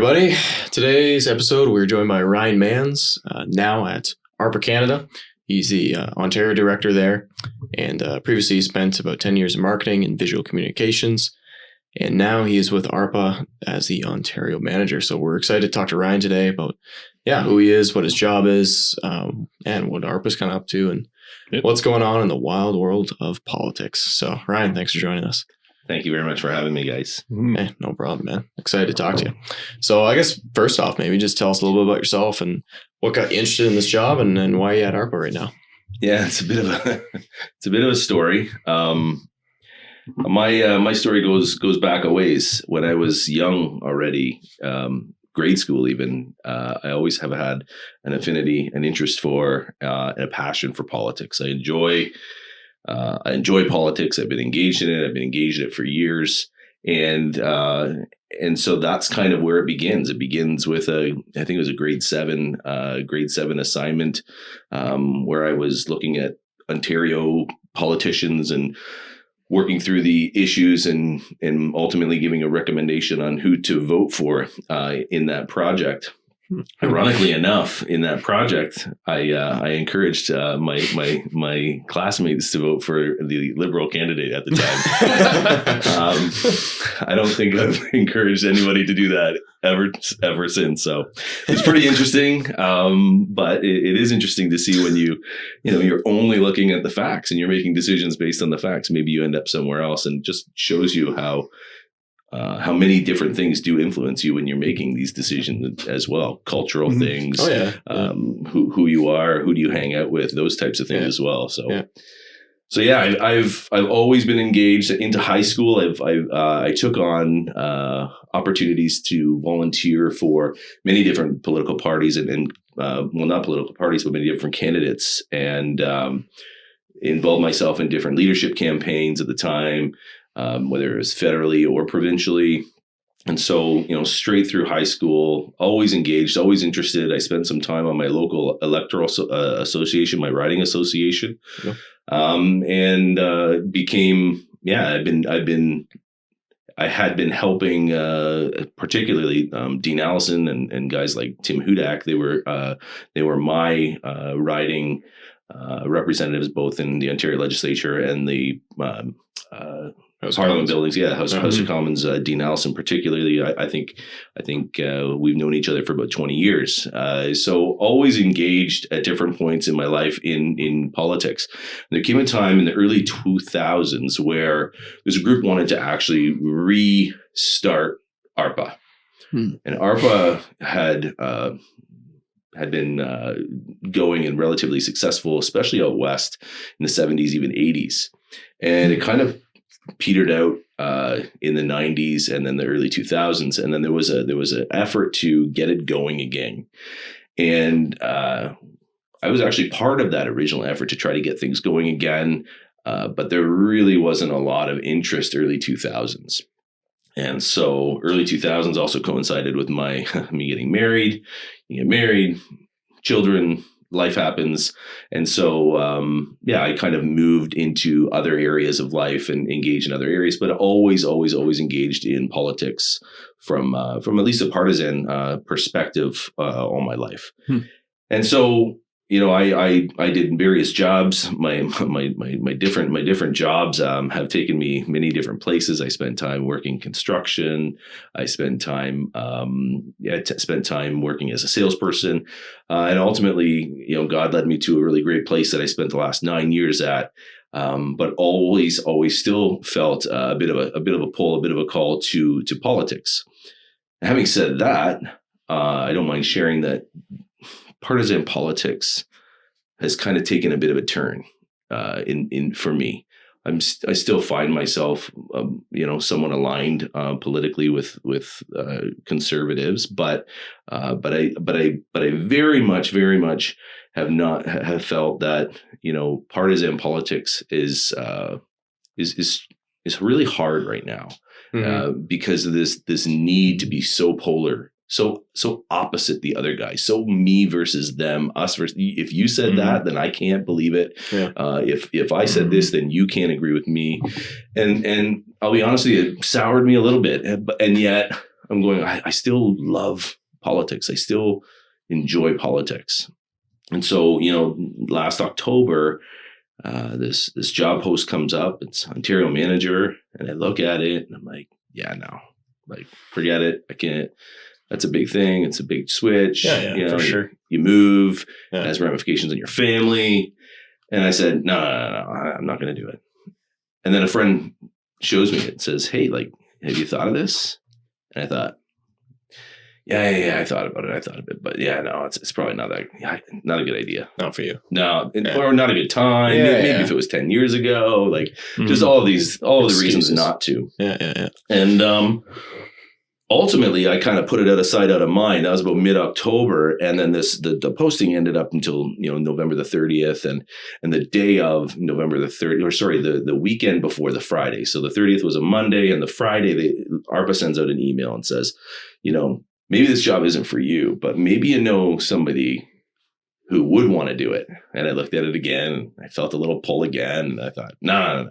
everybody. Today's episode, we're joined by Ryan Manns, now at ARPA Canada. He's the Ontario director there, and previously he spent about 10 years in marketing and visual communications, and now he is with ARPA as the Ontario manager. So we're excited to talk to Ryan today about, who he is, what his job is, and what ARPA's kind of up to, and what's going on in the wild world of politics. So Ryan, thanks for joining us. Thank you very much for having me, guys. Hey, no problem, man. Excited to talk to you. So I guess first off, maybe just tell us a little bit about yourself and what got you interested in this job and why you're at ARPA right now. Yeah, it's a bit of a story. My story goes back a ways. When I was young already, grade school even, I always have had an affinity, an interest for, and a passion for politics. I enjoy politics. I've been engaged in it. I've been engaged in it for years. And so that's kind of where it begins. It begins with I think it was a grade seven assignment, where I was looking at Ontario politicians and working through the issues and ultimately giving a recommendation on who to vote for, in that project. Ironically enough, in that project, I encouraged my classmates to vote for the Liberal candidate at the time. I don't think I've encouraged anybody to do that ever since. So it's pretty interesting. But it is interesting to see when you're only looking at the facts and you're making decisions based on the facts. Maybe you end up somewhere else, and just shows you how many different things do influence you when you're making these decisions as well. Cultural things, who you are, who do you hang out with, those types of things as well. So I've always been engaged into high school. I took on opportunities to volunteer for many different political parties and not political parties, but many different candidates, and involved myself in different leadership campaigns at the time. Whether it was federally or provincially. And so, straight through high school, always engaged, always interested. I spent some time on my local electoral association, my riding association, and became, I had been helping, particularly Dean Allison and guys like Tim Hudak. They were my riding representatives, both in the Ontario legislature and the Parliament buildings, House of Commons. Dean Allison, particularly, I think we've known each other for about 20 years. So always engaged at different points in my life in politics. And there came a time in the early 2000s where there's a group wanted to actually restart ARPA, and ARPA had been going and relatively successful, especially out west in the 70s, even 80s, and it kind of petered out in the 90s and then the early 2000s, and then there was an effort to get it going again, and I was actually part of that original effort to try to get things going again, but there really wasn't a lot of interest early 2000s, and so early 2000s also coincided with me getting married. You get married, children. Life happens. And so, I kind of moved into other areas of life and engaged in other areas, but always engaged in politics from at least a partisan perspective all my life. And so, I did various jobs. My different jobs have taken me many different places. I spent time working construction. I spent time working as a salesperson, and ultimately, God led me to a really great place that I spent the last 9 years at. But always still felt a bit of a pull, a bit of a call to politics. Having said that, I don't mind sharing that partisan politics has kind of taken a bit of a turn for me. I still find myself, somewhat aligned politically with conservatives, but I very much have felt that partisan politics is really hard right now, because of this need to be so polar. So opposite the other guy. So me versus them, us versus. If you said that, then I can't believe it. Yeah. If I said this, then you can't agree with me. And I'll be honest with you, it soured me a little bit. And yet I'm going, I still love politics. I still enjoy politics. And so, last October, this job post comes up. It's Ontario manager. And I look at it and I'm like, yeah, no, like, forget it. I can't. That's a big thing. It's a big switch. Yeah, for sure. You move, it has ramifications on your family. And I said, no, I'm not going to do it. And then a friend shows me it and says, hey, like, have you thought of this? And I thought, yeah, I thought about it. But yeah, no, it's probably not a good idea. Not for you. No, or not a good time. Maybe if it was 10 years ago, like just all of the reasons not to. Yeah. And ultimately, I kind of put it out of sight, out of mind. That was about mid-October, and then the posting ended up until November the 30th, and the day of November the 30th, or sorry, the weekend before the Friday. So the 30th was a Monday, and the Friday, ARPA sends out an email and says, maybe this job isn't for you, but maybe somebody who would want to do it. And I looked at it again. I felt a little pull again. And I thought, no.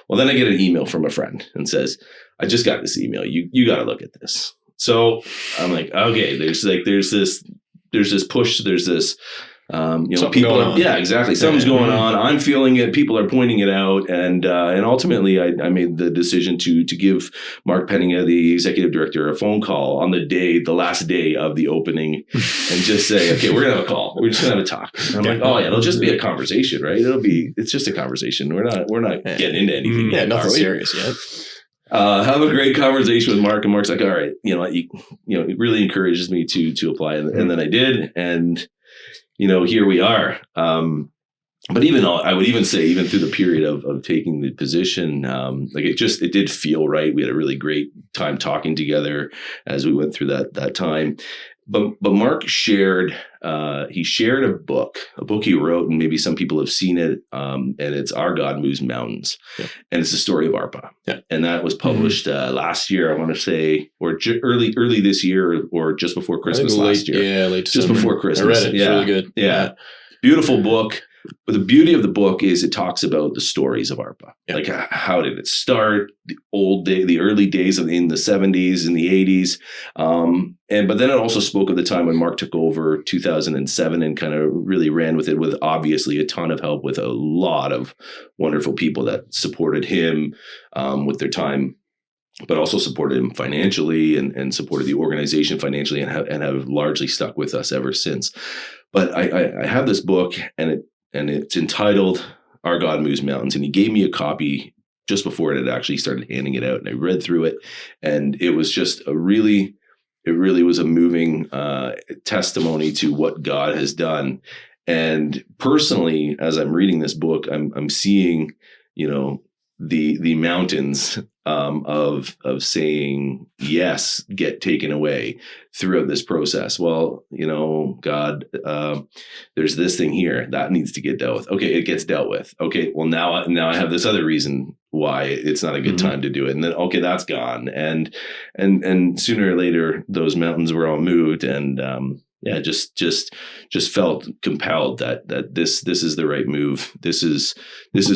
Well, then I get an email from a friend and says, I just got this email. You got to look at this. So I'm like, okay, there's this push. There's this, people are, yeah, exactly. Something's going on. I'm feeling it. People are pointing it out. And ultimately I made the decision to give Mark Penninga, the executive director, a phone call on the last day of the opening and just say, okay, we're going to have a call. We're just going to have a talk. And I'm like, oh yeah, it'll just be a conversation, right? It's just a conversation. We're not getting into anything. Yeah, nothing serious yet. Have a great conversation with Mark, and Mark's like, all right, it really encourages me to apply. And then I did. And here we are. But I would even say, even through the period of taking the position, it did feel right. We had a really great time talking together as we went through that time. But Mark shared a book he wrote, and maybe some people have seen it. And it's Our God Moves Mountains, and it's the story of ARPA. Yeah. And that was published last year, I want to say, or early this year, or just before Christmas last year. Yeah, late December. Just before Christmas. I read it. It's really good. Yeah. Beautiful book. But the beauty of the book is it talks about the stories of ARPA. Yeah. Like, how did it start? The early days in the 70s and the 80s. But then it also spoke of the time when Mark took over 2007 and kind of really ran with it, with obviously a ton of help with a lot of wonderful people that supported him with their time, but also supported him financially and supported the organization financially and have largely stuck with us ever since. But I have this book, and it's entitled Our God Moves Mountains. And he gave me a copy just before it had actually started handing it out. And I read through it, and it was just it really was a moving testimony to what God has done. And personally, as I'm reading this book, I'm seeing, the mountains of saying yes get taken away throughout this process. Well, God, there's this thing here that needs to get dealt with. Okay, it gets dealt with. Okay, well now I have this other reason why it's not a good time to do it, and then okay, that's gone, and sooner or later those mountains were all moved, and just felt compelled that this is the right move. This is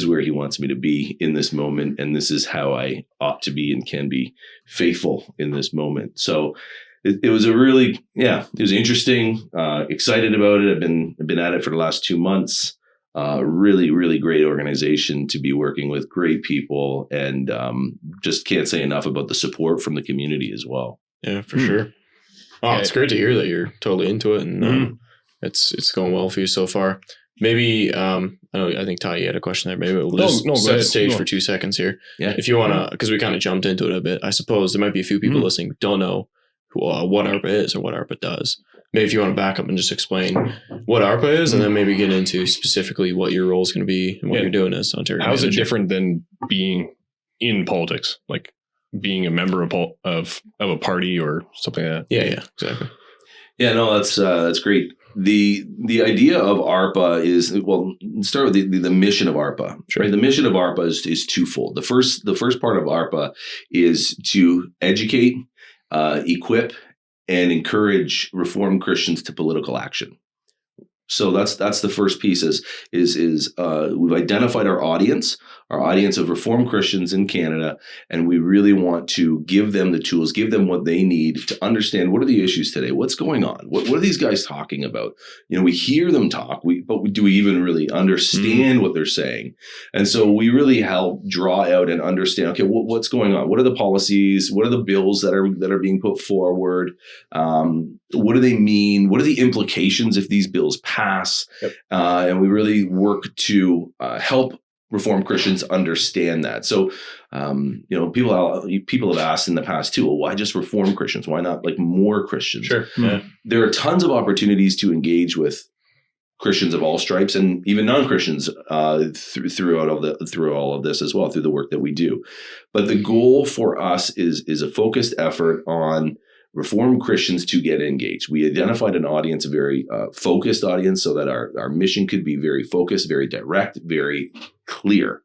where he wants me to be in this moment, and this is how I ought to be and can be faithful in this moment. So it was it was interesting. Excited about it. I've been at it for the last 2 months. Really, really great organization to be working with, great people, and just can't say enough about the support from the community as well. Yeah, for sure. Oh, it's great to hear that you're totally into it, and it's going well for you so far. Maybe I think Ty, you had a question there. Maybe we'll just set the stage for 2 seconds here. Yeah, if you want to, because we kind of jumped into it a bit. I suppose there might be a few people listening who don't know what ARPA is or what ARPA does. Maybe if you want to back up and just explain what ARPA is, and then maybe get into specifically what your role is going to be and what you're doing as Ontario How is manager. it different than being in politics, like being a member of a party or something like that? Yeah, exactly. Yeah, no, that's great. The idea of ARPA is, well, let's start with the mission of ARPA. Sure. Right? The mission of ARPA is twofold. The first part of ARPA is to educate, equip, and encourage Reformed Christians to political action. So that's the first piece is we've identified our audience. audience of Reformed Christians in Canada, and we really want to give them the tools, give them what they need to understand what are the issues today, what's going on, what are these guys talking about. We hear them talk, but do we even really understand what they're saying? And so we really help draw out and understand, okay, what's going on? What are the policies? What are the bills that are being put forward? What do they mean? What are the implications if these bills pass? Yep. And we really work to help Reformed Christians understand that. So, people have asked in the past too, well, why just Reformed Christians? Why not like more Christians? Sure. Yeah. There are tons of opportunities to engage with Christians of all stripes and even non-Christians through all of this as well, through the work that we do. But the goal for us is a focused effort on Reformed Christians to get engaged. We identified an audience, a very focused audience, so that our mission could be very focused, very direct, very clear.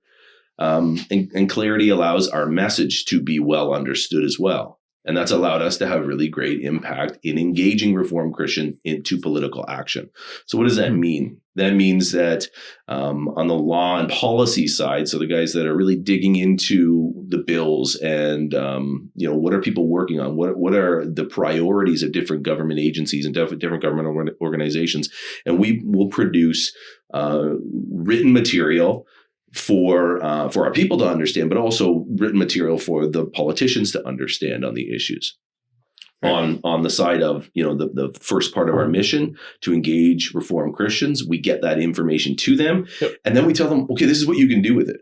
And clarity allows our message to be well understood as well. And that's allowed us to have really great impact in engaging Reformed Christians into political action. So what does that mean? That means that on the law and policy side, so the guys that are really digging into the bills and, what are people working on? What are the priorities of different government agencies and different government organizations? And we will produce written material for our people to understand, but also written material for the politicians to understand on the issues. Right. On the side of, the first part of our mission to engage Reformed Christians, we get that information to them, and then we tell them, okay, this is what you can do with it.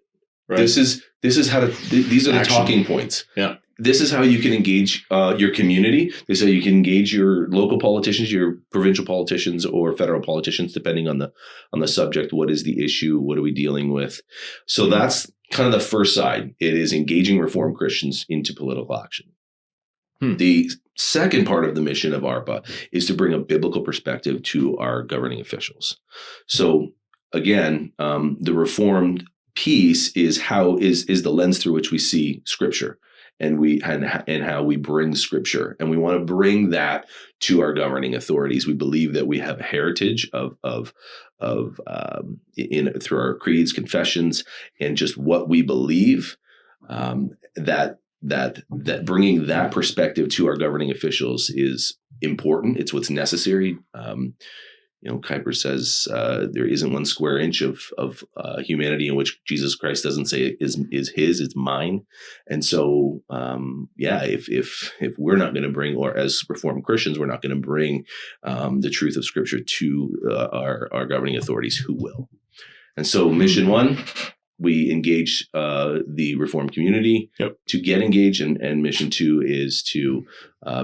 Right. This is how to. These are the talking points. Yeah. This is how you can engage your community. This is how you can engage your local politicians, your provincial politicians, or federal politicians, depending on the subject. What is the issue? What are we dealing with? So that's kind of the first side. It is engaging Reformed Christians into political action. The second part of the mission of ARPA is to bring a biblical perspective to our governing officials. So again, the Reformed piece is the lens through which we see Scripture. And how we bring Scripture, and we want to bring that to our governing authorities. We believe that we have a heritage of through our creeds, confessions, and just what we believe. That bringing that perspective to our governing officials is important. It's what's necessary. Kuyper says there isn't one square inch of humanity in which Jesus Christ doesn't say is his, it's mine. And so, if we're not going to bring, or as Reformed Christians, we're not going to bring the truth of Scripture to our governing authorities, who will? And so, mission one, we engage the Reformed community to get engaged, and mission two is to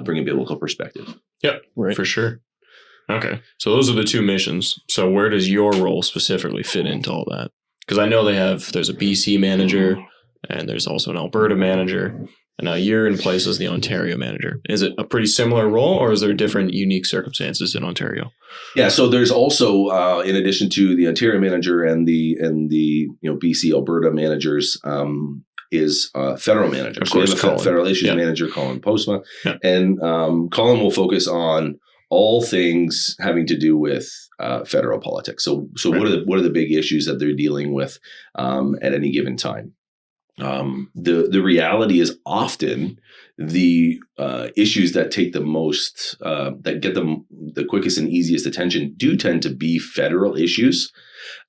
bring a biblical perspective. Yep, right. For sure. Okay. So those are the two missions. So where does your role specifically fit into all that? Because I know there's a BC manager and there's also an Alberta manager. And now you're in place as the Ontario manager. Is it a pretty similar role, or is there different unique circumstances in Ontario? Yeah. So there's also, in addition to the Ontario manager and the BC Alberta managers, is federal manager. Of course, so we have a federal issues manager, Colin Postma. Yeah. And Colin will focus on all things having to do with federal politics. So right. What are the big issues that they're dealing with at any given time? The reality is often the issues that take the most, that get them the quickest and easiest attention, do tend to be federal issues.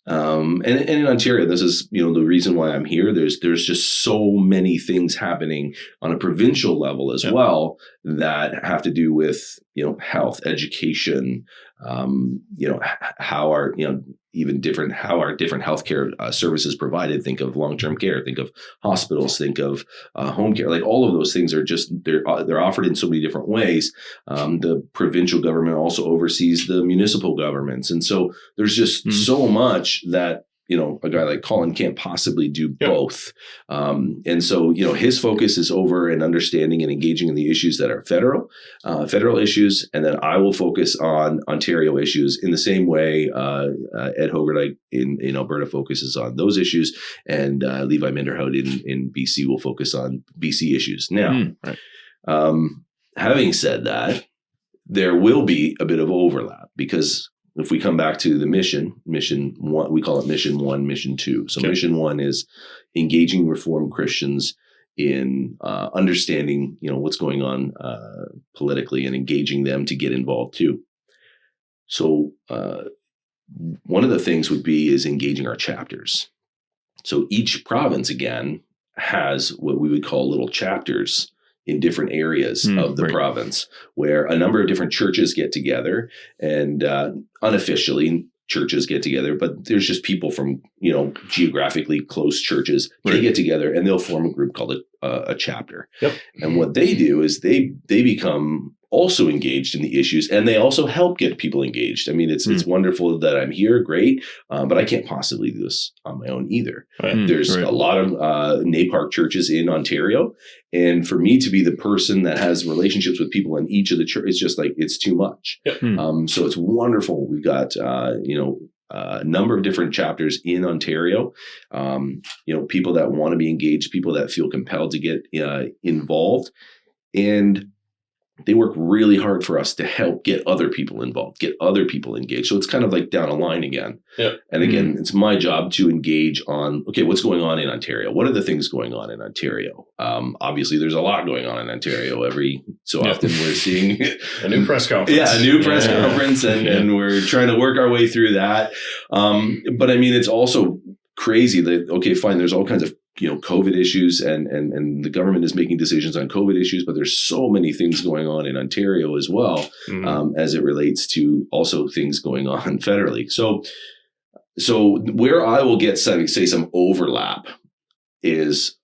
And in Ontario, this is, the reason why I'm here. There's just so many things happening on a provincial level as well that have to do with, health, education, how our different healthcare services provided. Think of long-term care, think of hospitals, think of home care. Like all of those things are just, they're offered in so many different ways. The provincial government also oversees the municipal governments. And so there's just so much that, a guy like Colin can't possibly do both. And so, his focus is over and understanding and engaging in the issues that are federal issues. And then I will focus on Ontario issues in the same way Ed Hogarth in Alberta focuses on those issues. And Levi Minderhout in BC will focus on BC issues. Now, having said that, there will be a bit of overlap because if we come back to the mission one, we call it mission 1, mission 2. So mission 1 is engaging Reformed Christians in understanding, what's going on politically and engaging them to get involved too. So one of the things would be is engaging our chapters. So each province, again, has what we would call little chapters in different areas of the province, where a number of different churches get together, and unofficially churches get together, but there's just people from, geographically close churches. They get together and they'll form a group called a chapter. Yep. And what they do is they become also engaged in the issues, and they also help get people engaged. I mean, it's wonderful that I'm here, great, but I can't possibly do this on my own either. There's a lot of NAPARC churches in Ontario, and for me to be the person that has relationships with people in each of the churches, it's just like, it's too much. Yep. So it's wonderful. We've got, a number of different chapters in Ontario, people that want to be engaged, people that feel compelled to get involved, and they work really hard for us to help get other people involved, get other people engaged. So it's kind of like down a line again. Yep. And again, it's my job to engage on, okay, what's going on in Ontario? What are the things going on in Ontario? Obviously, there's a lot going on in Ontario. Every so often we're seeing a new press conference. Yeah, a new press conference, and we're trying to work our way through that. But I mean, it's also crazy that, okay, fine, there's all kinds of COVID issues, and the government is making decisions on COVID issues, but there's so many things going on in Ontario as well, as it relates to also things going on federally. So where I will get say some overlap is,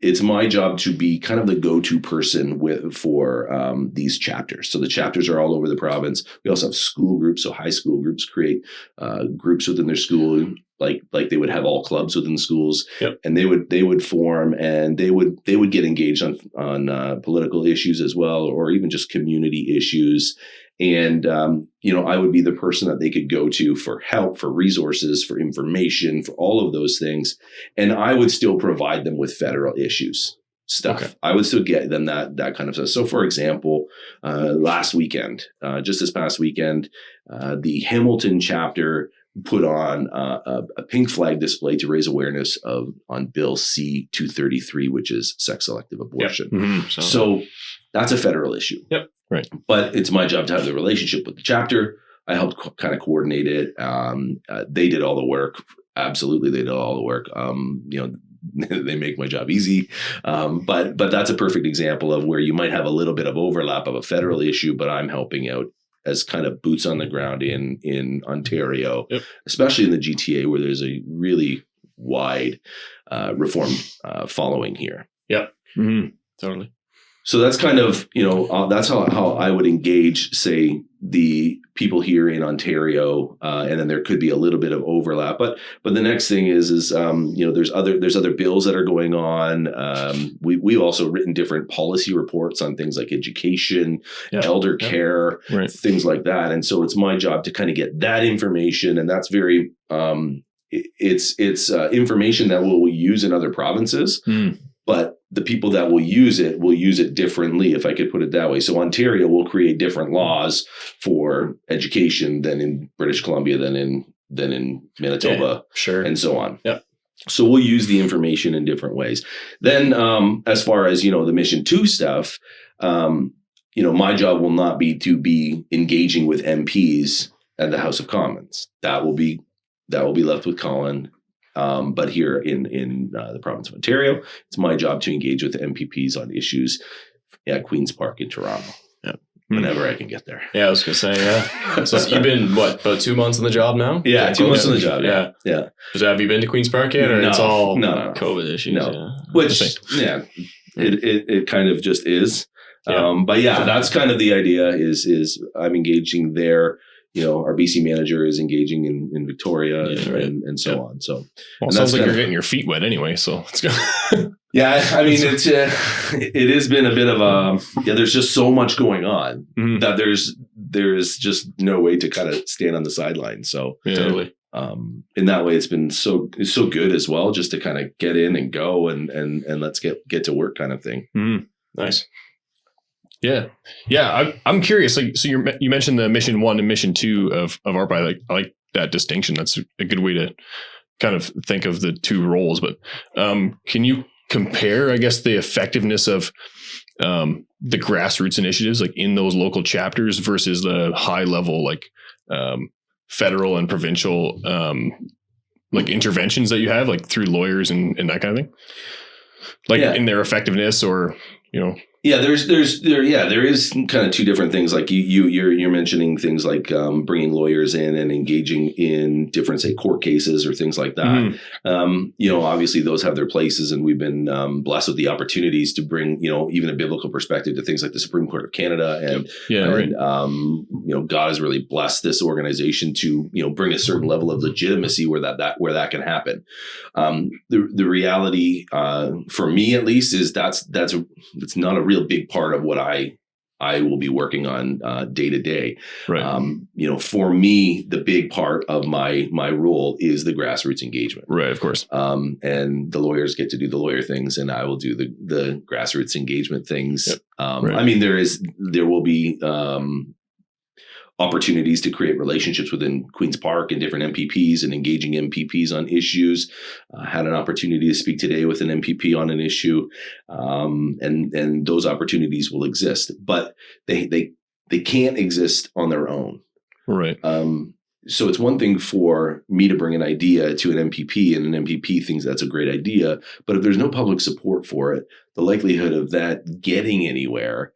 it's my job to be kind of the go-to person for these chapters. So the chapters are all over the province. We also have school groups, so high school groups create groups within their school, like they would have all clubs within schools, and they would form, and they would get engaged on political issues as well, or even just community issues. And I would be the person that they could go to for help, for resources, for information, for all of those things. And I would still provide them with federal issues stuff. Okay. I would still get them that kind of stuff. So, for example, last weekend, just this past weekend, the Hamilton chapter put on a pink flag display to raise awareness on Bill C-233, which is sex selective abortion. Yep. Mm-hmm. So that's a federal issue. Yep. Right. But it's my job to have the relationship with the chapter. I helped kind of coordinate it. They did all the work. Absolutely, they did all the work. They make my job easy. But that's a perfect example of where you might have a little bit of overlap of a federal issue, but I'm helping out as kind of boots on the ground in Ontario, especially in the GTA, where there's a really wide reform following here. Yep. Mm-hmm. Totally. So that's kind of, that's how I would engage, say, the people here in Ontario, and then there could be a little bit of overlap. But the next thing is there's other bills that are going on. We've also written different policy reports on things like education, elder care, things like that. And so it's my job to kind of get that information, and that's very it's information that we'll use in other provinces, but the people that will use it differently, if I could put it that way. So Ontario will create different laws for education than in British Columbia, than in Manitoba, and so on. Yep. So we'll use the information in different ways. Then, as far as the Mission 2 stuff, my job will not be to be engaging with MPs at the House of Commons. That will be left with Colin. But here in the province of Ontario, it's my job to engage with the MPPs on issues at Queen's Park in Toronto. Yeah. Whenever I can get there. Yeah, I was going to say, yeah. So you've been, about 2 months on the job now? Yeah, 2 months on the job. Yeah. So have you been to Queen's Park yet, or it's all COVID issues? No. Yeah. Which, it kind of just is. Yeah. But yeah, that's kind of the idea is I'm engaging there. Our BC manager is engaging in Victoria and so on. So, it sounds like you're getting your feet wet anyway. So let's go. Yeah, I mean, it has been a bit of there's just so much going on that there's just no way to kind of stand on the sidelines. So totally. In that way, it's been so good as well, just to kind of get in and go and let's get to work kind of thing. Nice. Yeah. I'm curious. Like, so you mentioned the mission 1 and mission 2 of ARPA. I like that distinction. That's a good way to kind of think of the two roles. But can you compare, I guess, the effectiveness of the grassroots initiatives, like in those local chapters, versus the high level, like federal and provincial, like interventions that you have, like through lawyers and that kind of thing, like in their effectiveness, or Yeah, there is kind of two different things. Like you're mentioning things like bringing lawyers in and engaging in different, say, court cases or things like that. Obviously those have their places, and we've been blessed with the opportunities to bring, even a biblical perspective to things like the Supreme Court of Canada, and God has really blessed this organization to bring a certain level of legitimacy where that can happen. The reality for me, at least, is that's not a real big part of what I will be working on day to day. Right. For me, the big part of my role is the grassroots engagement. Right, of course. And the lawyers get to do the lawyer things, and I will do the grassroots engagement things. Yep. Right. I mean, there will be opportunities to create relationships within Queen's Park and different MPPs and engaging MPPs on issues. Had an opportunity to speak today with an MPP on an issue, and those opportunities will exist, but they can't exist on their own. Right. So it's one thing for me to bring an idea to an MPP, and an MPP thinks that's a great idea, but if there's no public support for it, the likelihood of that getting anywhere,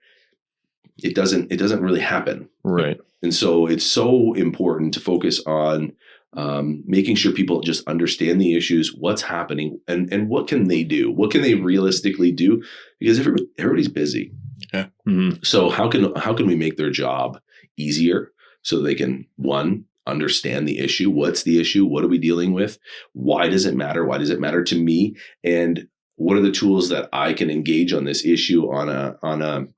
it doesn't really happen. Right. And so it's so important to focus on making sure people just understand the issues, what's happening, and what can they do? What can they realistically do? Because everybody's busy. Yeah. Mm-hmm. So how can we make their job easier so they can, one, understand the issue? What's the issue? What are we dealing with? Why does it matter? Why does it matter to me? And what are the tools that I can engage on this issue on a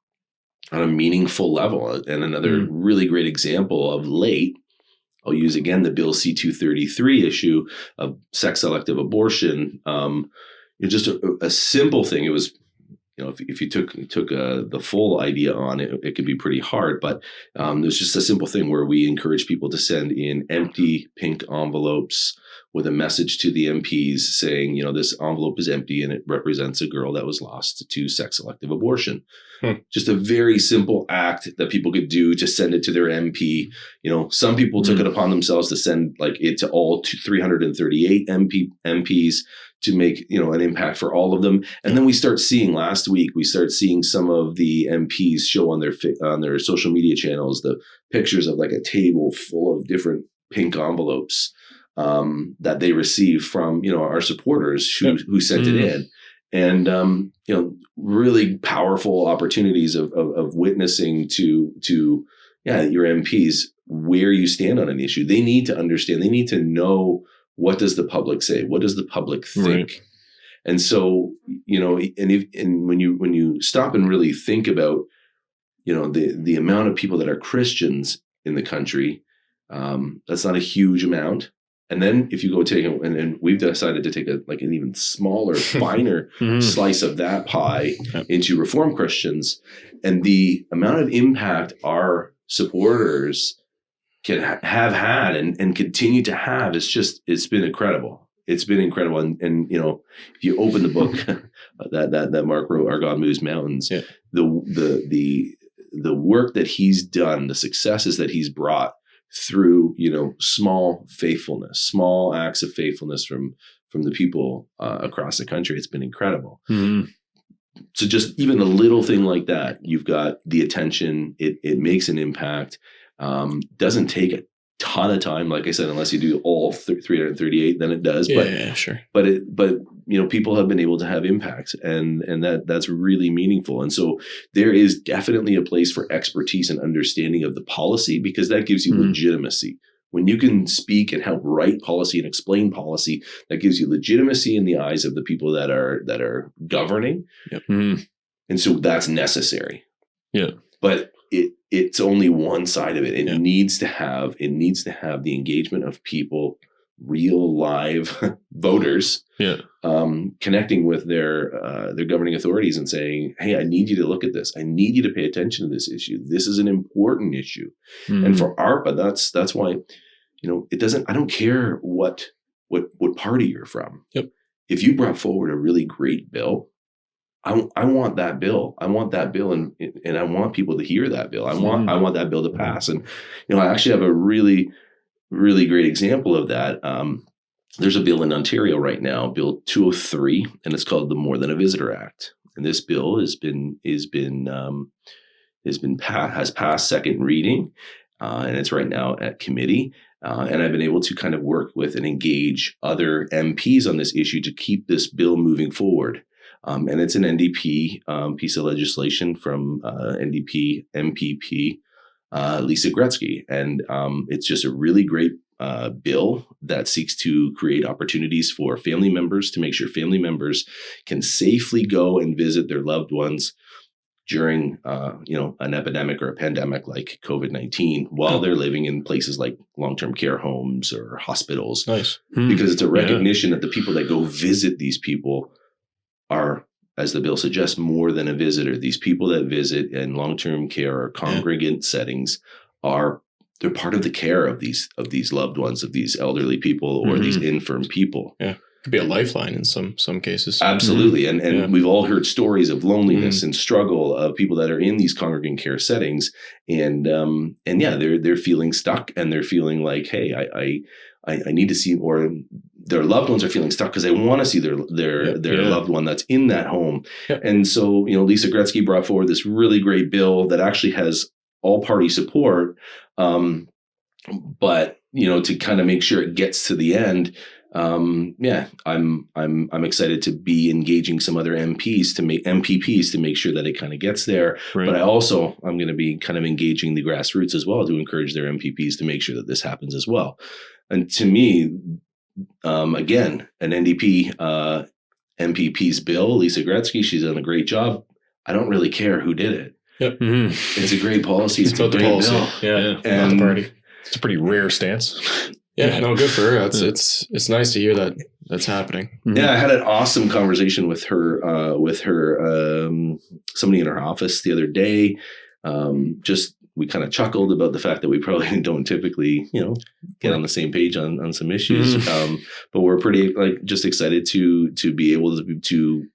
meaningful level? And another really great example of late, I'll use again the Bill C-233 issue of sex selective abortion. Just a simple thing. It was, if you took the full idea on it, it could be pretty hard. But there's just a simple thing where we encourage people to send in empty pink envelopes with a message to the MPs saying, this envelope is empty and it represents a girl that was lost to sex selective abortion. Just a very simple act that people could do to send it to their MP. Some people took it upon themselves to send it to all 338 MPs to make, an impact for all of them. And then last week, we start seeing some of the MPs show on their social media channels the pictures of a table full of different pink envelopes that they received from, our supporters who sent it in. And, really powerful opportunities of witnessing to your MPs where you stand on an issue. They need to understand, they need to know, what does the public say? What does the public think? Right. And so, and when you stop and really think about, the amount of people that are Christians in the country, that's not a huge amount. And then if you go take and we've decided to take an even smaller, finer slice of that pie into Reformed Christians, and the amount of impact our supporters can have had and continue to have, it's been incredible. It's been incredible. And if you open the book that Mark wrote, Our God Moves Mountains, the work that he's done, the successes that he's brought through, small acts of faithfulness from the people across the country, it's been incredible. Mm-hmm. So just even a little thing like that, you've got the attention, it makes an impact. Doesn't take a ton of time, like I said, unless you do all 338, then it does. Sure. But people have been able to have impacts, and that's really meaningful. And so there is definitely a place for expertise and understanding of the policy, because that gives you legitimacy. When you can speak and help write policy and explain policy, that gives you legitimacy in the eyes of the people that are governing. Yep. And so that's necessary. Yeah. But it's only one side of it. It needs to have the engagement of people real live voters, connecting with their governing authorities and saying, hey, I need you to look at this. I need you to pay attention to this issue. This is an important issue. And for ARPA, that's why, I don't care what party you're from. Yep. If you brought forward a really great bill, I want that bill. I want that bill, and I want people to hear that bill. I want that bill to pass. And I actually have a really, really great example of that. There's a bill in Ontario right now, Bill 203, and it's called the More Than a Visitor Act. And this bill has passed second reading, and it's right now at committee. And I've been able to kind of work with and engage other MPs on this issue to keep this bill moving forward. And it's an NDP piece of legislation from NDP MPP Lisa Gretzky. And it's just a really great bill that seeks to create opportunities for family members to make sure family members can safely go and visit their loved ones during an epidemic or a pandemic like COVID-19 while they're living in places like long-term care homes or hospitals. Nice. Because it's a recognition that the people that go visit these people are, as the bill suggests, more than a visitor. These people that visit in long-term care or congregant settings they're part of the care of these loved ones, of these elderly people or these infirm people. Yeah. Could be a lifeline in some cases. Absolutely. And we've all heard stories of loneliness and struggle of people that are in these congregant care settings. And they're feeling stuck, and they're feeling like, hey, I need to see, or their loved ones are feeling stuck because they want to see their loved one that's in that home. Yeah. And so, Lisa Gretzky brought forward this really great bill that actually has all party support. But, to kind of make sure it gets to the end, I'm excited to be engaging some other MPPs to make sure that it kind of gets there. Right. But I'm going to be kind of engaging the grassroots as well to encourage their MPPs to make sure that this happens as well. And to me, again, an NDP MPP's bill, Lisa Gretzky, she's done a great job. I don't really care who did it. Yep. It's a great policy. It's about the policy. Bill. Yeah. And not the party. It's a pretty rare stance. Yeah, no, good for her. It's nice to hear that that's happening. Yeah, I had an awesome conversation with her, somebody in her office the other day. We kind of chuckled about the fact that we probably don't typically, get on the same page on some issues. But we're pretty just excited to be able to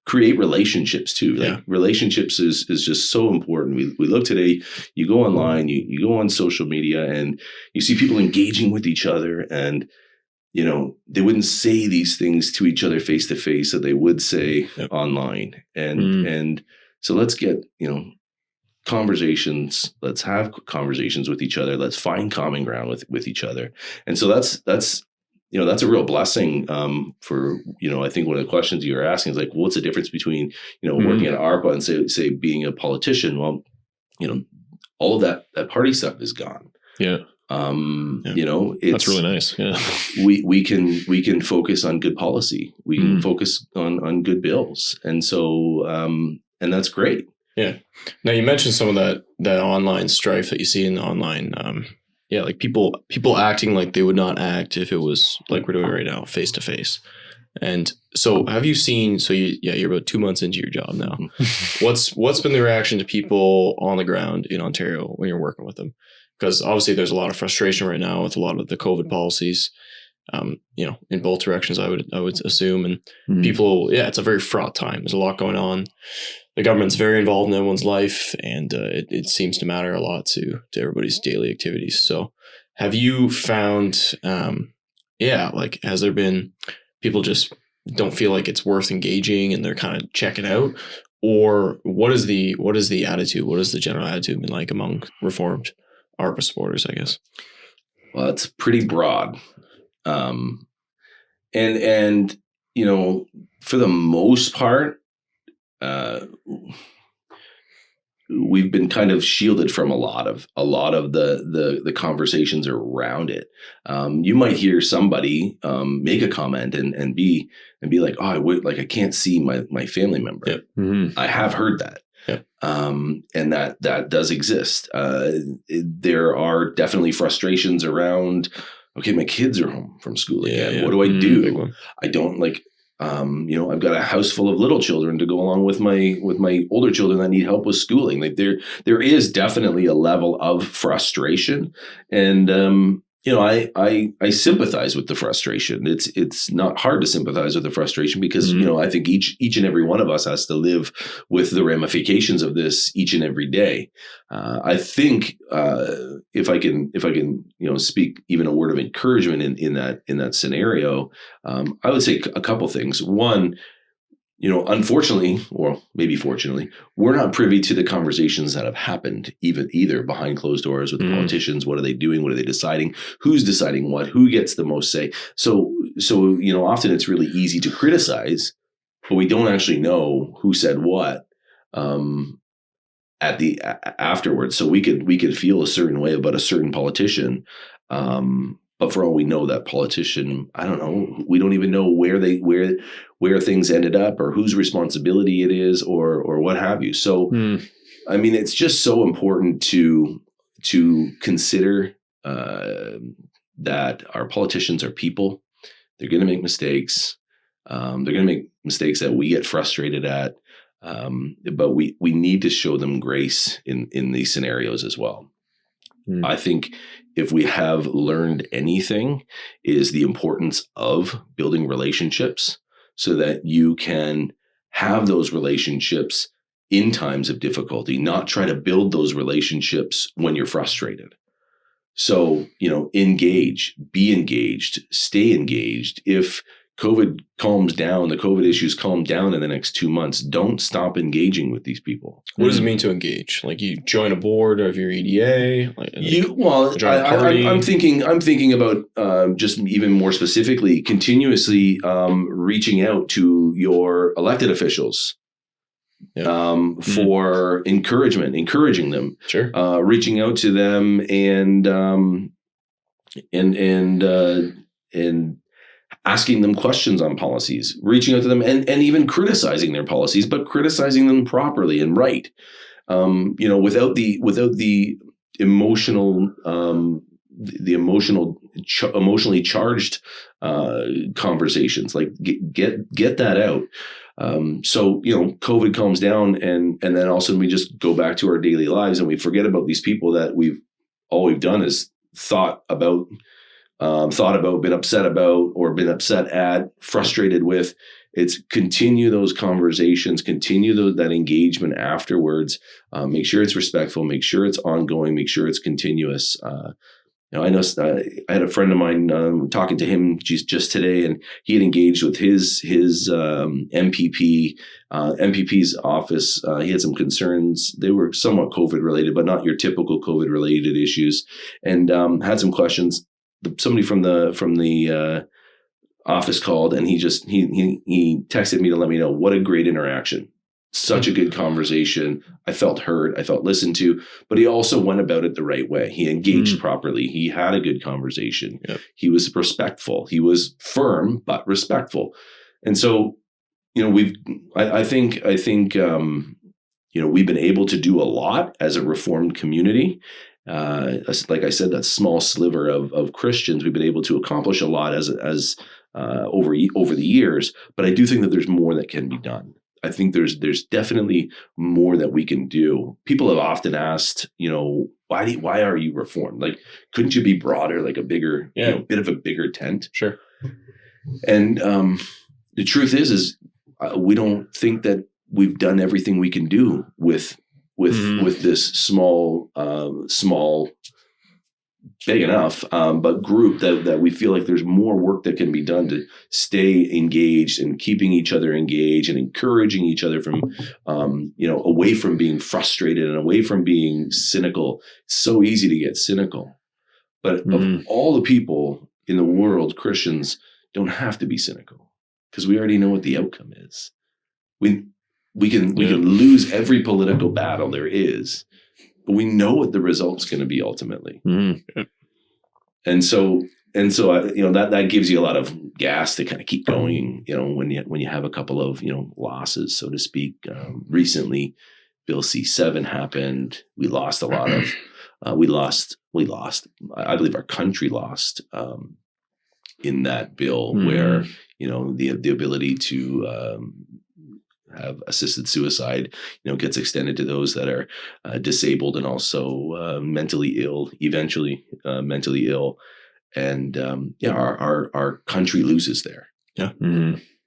create relationships too. Like relationships is just so important. We look today, you go online, you go on social media, and you see people engaging with each other, and they wouldn't say these things to each other face to face that they would say online. And so let's get, conversations. Let's have conversations with each other. Let's find common ground with each other. And so that's a real blessing for, I think one of the questions you were asking is like, what's the difference between, working at ARPA and say being a politician? Well, all of that party stuff is gone. Yeah. That's really nice. Yeah. We can focus on good policy. We can focus on good bills. And so, and that's great. Yeah. Now you mentioned some of that online strife that you see in the online, like people acting like they would not act if it was like we're doing right now, face to face. And so have you seen, you're about 2 months into your job now. What's been the reaction to people on the ground in Ontario when you're working with them? Because obviously there's a lot of frustration right now with a lot of the COVID policies, in both directions, I would assume. And people, it's a very fraught time. There's a lot going on. The government's very involved in everyone's life, and it seems to matter a lot to everybody's daily activities. So have you found, has there been people just don't feel like it's worth engaging and they're kind of checking out? Or what is the attitude? What has the general attitude been like among Reformed ARPA supporters, I guess? Well, it's pretty broad. And for the most part, we've been kind of shielded from a lot of the conversations around it. You might hear somebody make a comment and be like, oh, I can't see my family member. Yep. Mm-hmm. I have heard that. Yep. And that does exist. There are definitely frustrations around okay, my kids are home from school again. Yeah. What do I Big do? one. I don't like, I've got a house full of little children to go along with my older children that need help with schooling. Like there is definitely a level of frustration, and I sympathize with the frustration. It's not hard to sympathize with the frustration because I think each and every one of us has to live with the ramifications of this each and every day. I think if I can speak even a word of encouragement in that scenario, I would say a couple things. One, unfortunately, or maybe fortunately, we're not privy to the conversations that have happened either behind closed doors with the politicians. What are they doing? What are they deciding? Who's deciding what? Who gets the most say? So often it's really easy to criticize, but we don't actually know who said what at the afterwards. So we could feel a certain way about a certain politician. But for all we know, that politician, I don't know, we don't even know where things ended up or whose responsibility it is or what have you. So, I mean, it's just so important to consider that our politicians are people. They're going to make mistakes. They're going to make mistakes that we get frustrated at. But we need to show them grace in these scenarios as well. I think if we have learned anything is the importance of building relationships so that you can have those relationships in times of difficulty, not try to build those relationships when you're frustrated. So, engage, be engaged, stay engaged. If COVID calms down, the COVID issues calm down in the next 2 months, don't stop engaging with these people. What does it mean to engage? Like you join a board of your EDA? I'm thinking about just even more specifically, continuously reaching out to your elected officials for encouraging them. Sure. Reaching out to them and asking them questions on policies, reaching out to them and even criticizing their policies, but criticizing them properly and right. Without the emotional, emotionally charged conversations, like get that out. So COVID calms down and then also we just go back to our daily lives and we forget about these people that all we've done is thought about, been upset about, or been upset at, frustrated with. It's continue those conversations, continue that engagement afterwards. Make sure it's respectful, make sure it's ongoing, make sure it's continuous. I know I had a friend of mine talking to him just today, and he had engaged with his MPP's office. He had some concerns. They were somewhat COVID related, but not your typical COVID related issues, and had some questions. Somebody from the office called, and he texted me to let me know what a great interaction. Such a good conversation. I felt heard. I felt listened to, but he also went about it the right way. He engaged properly. He had a good conversation. Yep. He was respectful. He was firm, but respectful. And so, I think we've been able to do a lot as a Reformed community. Like I said, that small sliver of Christians, we've been able to accomplish a lot as over the years. But I do think that there's more that can be done. I think there's definitely more that we can do. People have often asked, why are you Reformed? Like, couldn't you be broader, like a bigger, bit of a bigger tent? Sure. And the truth is we don't think that we've done everything we can do with this small, big enough, but group that we feel like there's more work that can be done to stay engaged and keeping each other engaged and encouraging each other from, away from being frustrated and away from being cynical. It's so easy to get cynical, but of all the people in the world, Christians don't have to be cynical because we already know what the outcome is. We can lose every political battle there is, but we know what the result's going to be ultimately. And so that gives you a lot of gas to kind of keep going. When you have a couple of losses, so to speak. Recently, Bill C-7 happened. We lost a lot we lost. I believe our country lost in that bill, where the ability to have assisted suicide, gets extended to those that are disabled and also mentally ill, eventually mentally ill, and our country loses there. Yeah,